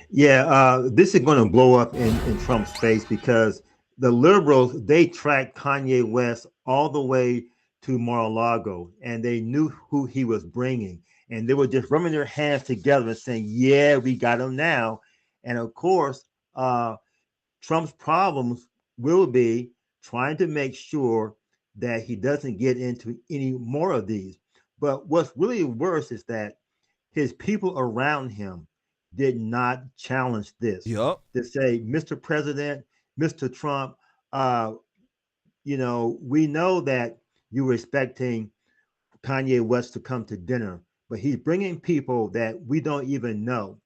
Yeah, this is going to blow up in Trump's face because the liberals, they tracked Kanye West all the way to Mar-a-Lago, and they knew who he was bringing. And they were just rubbing their hands together and saying, yeah, we got him now. And of course, Trump's problems will be trying to make sure that he doesn't get into any more of these. But what's really worse is that his people around him did not challenge this. Yep. To say, Mr. President, Mr. Trump, we know that you were expecting Kanye West to come to dinner, but he's bringing people that we don't even know.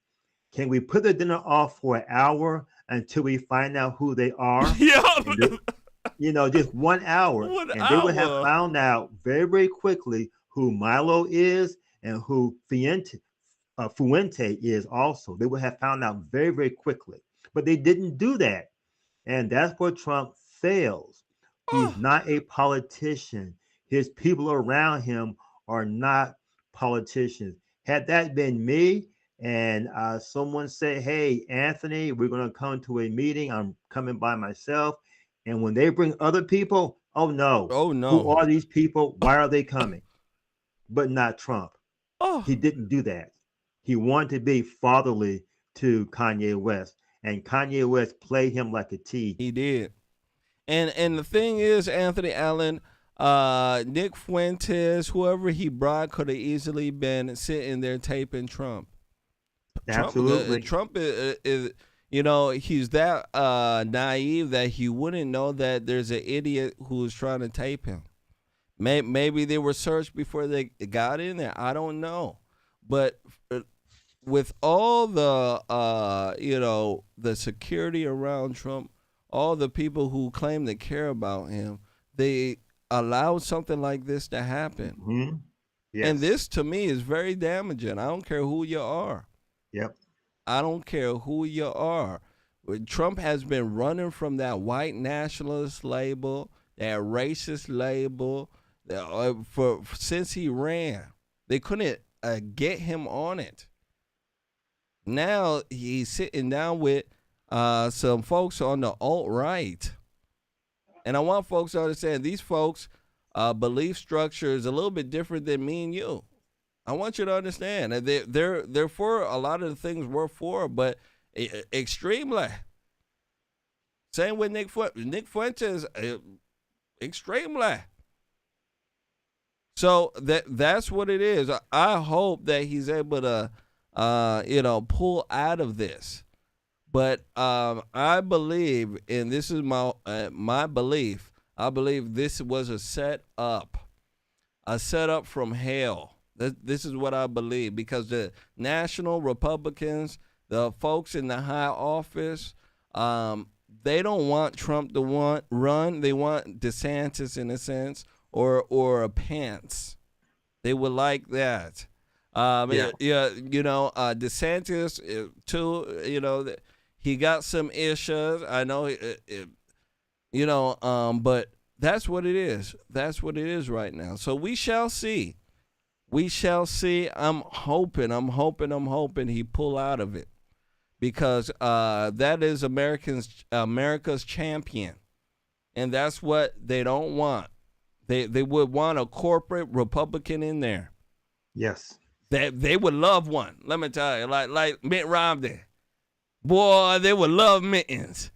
Can we put the dinner off for an hour until we find out who they are? Yeah. Just 1 hour. They would have found out very, very quickly who Milo is and who Fuente is also. They would have found out very, very quickly. But they didn't do that. And that's where Trump fails. He's not a politician. His people around him are not politicians. Had that been me and someone said, hey, Anthony, we're going to come to a meeting. I'm coming by myself. And when they bring other people, oh no. Who are these people? Why are they coming? But not Trump. He didn't do that. He wanted to be fatherly to Kanye West. And Kanye West played him like a T. He did. And the thing is, Anthony Allen, Nick Fuentes, whoever he brought could have easily been sitting there taping Trump. Absolutely. Trump is he's that naive that he wouldn't know that there's an idiot who's trying to tape him. Maybe they were searched before they got in there. I don't know. But with all the the security around Trump, all the people who claim to care about him, they allowed something like this to happen. Mm-hmm. Yes. And this to me is very damaging. I don't care who you are. Yep. I don't care who you are. Trump has been running from that white nationalist label, that racist label, since he ran. They couldn't get him on it. Now he's sitting down with some folks on the alt-right. And I want folks to understand these folks' belief structure is a little bit different than me and you. I want you to understand that they're for a lot of the things we're for, but extremely. Same with Nick Fuentes, extremely. So that's what it is. I hope that he's able to, pull out of this. But I believe, and this is my belief, I believe this was a setup from hell. This is what I believe, because the national Republicans, the folks in the high office, they don't want Trump to run. They want DeSantis, in a sense, or a Pence. They would like that. DeSantis too. He got some issues. I know. But that's what it is. That's what it is right now. So we shall see. We shall see. I'm hoping he pull out of it, because that is America's champion, and that's what they don't want. They would want a corporate Republican in there. Yes. They would love one. Let me tell you, like Mitt Romney. Boy, they would love Mittens.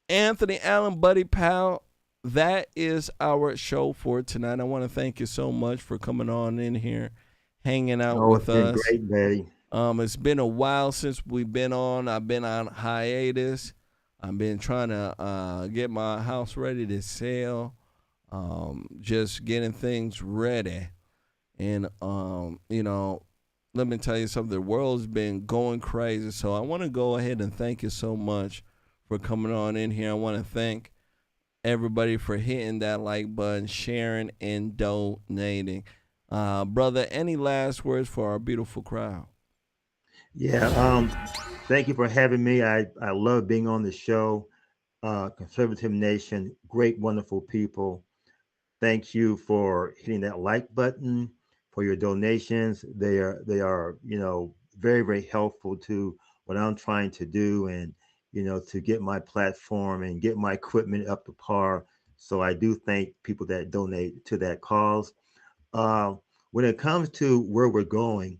Anthony Allen, Buddy Powell, that is our show for tonight. I want to thank you so much for coming on in here, hanging out with us. It's been great, Buddy. It's been a while since we've been on. I've been on hiatus. I've been trying to get my house ready to sell, just getting things ready. And, let me tell you something. The world's been going crazy. So I want to go ahead and thank you so much for coming on in here. I want to thank everybody for hitting that like button, sharing, and donating. Brother, any last words for our beautiful crowd? Yeah, thank you for having me. I love being on the show. Conservative Nation, great, wonderful people. Thank you for hitting that like button, for your donations. They are very, very helpful to what I'm trying to do, and to get my platform and get my equipment up to par. So I do thank people that donate to that cause. When it comes to where we're going,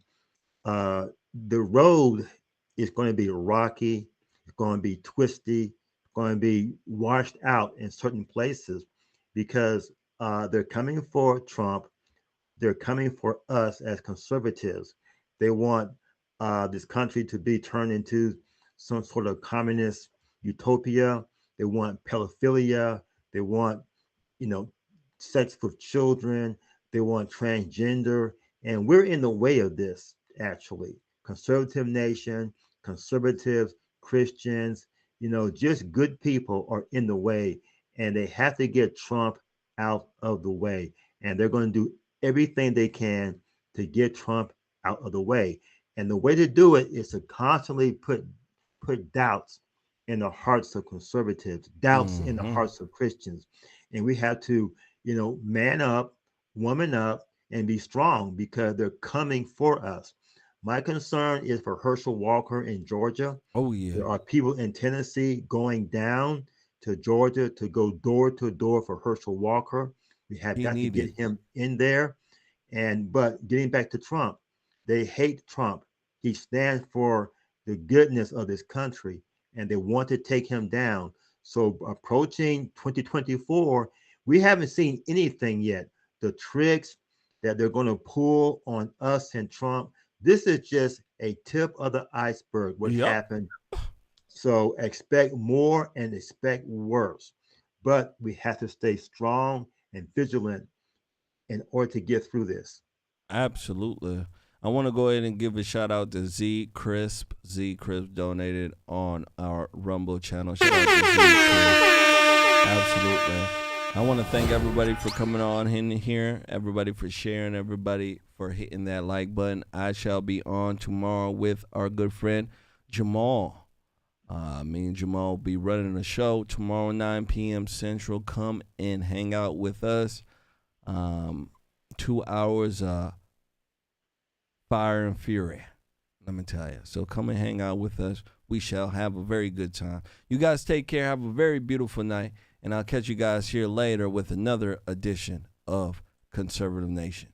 the road is going to be rocky. It's going to be twisty. It's going to be washed out in certain places, because they're coming for Trump. They're coming for us as conservatives. They want this country to be turned into some sort of communist utopia. They want pedophilia. They want, sex with children. They want transgender. And we're in the way of this, actually. Conservative Nation, conservatives, Christians, just good people are in the way. And they have to get Trump out of the way. And they're going to do everything they can to get Trump out of the way. And the way to do it is to constantly put doubts in the hearts of conservatives, doubts in the hearts of Christians. And we have to, man up, woman up, and be strong, because they're coming for us. My concern is for Herschel Walker in Georgia. Oh, yeah. There are people in Tennessee going down to Georgia to go door to door for Herschel Walker. We have got to get him in there. But getting back to Trump, they hate Trump. He stands for the goodness of this country, and they want to take him down. So approaching 2024, we haven't seen anything yet. The tricks that they're going to pull on us and Trump, this is just a tip of the iceberg, what happened. So expect more and expect worse. But we have to stay strong and vigilant in order to get through this. Absolutely. I want to go ahead and give a shout out to Z Crisp. Z Crisp donated on our Rumble channel. Shout out to Z Crisp. Absolutely. I want to thank everybody for coming on in here, everybody for sharing, everybody for hitting that like button. I shall be on tomorrow with our good friend Jamal. Me and Jamal will be running a show tomorrow, 9 p.m. Central. Come and hang out with us. 2 hours fire and fury, let me tell you. So come and hang out with us. We shall have a very good time. You guys take care. Have a very beautiful night. And I'll catch you guys here later with another edition of Conservative Nation.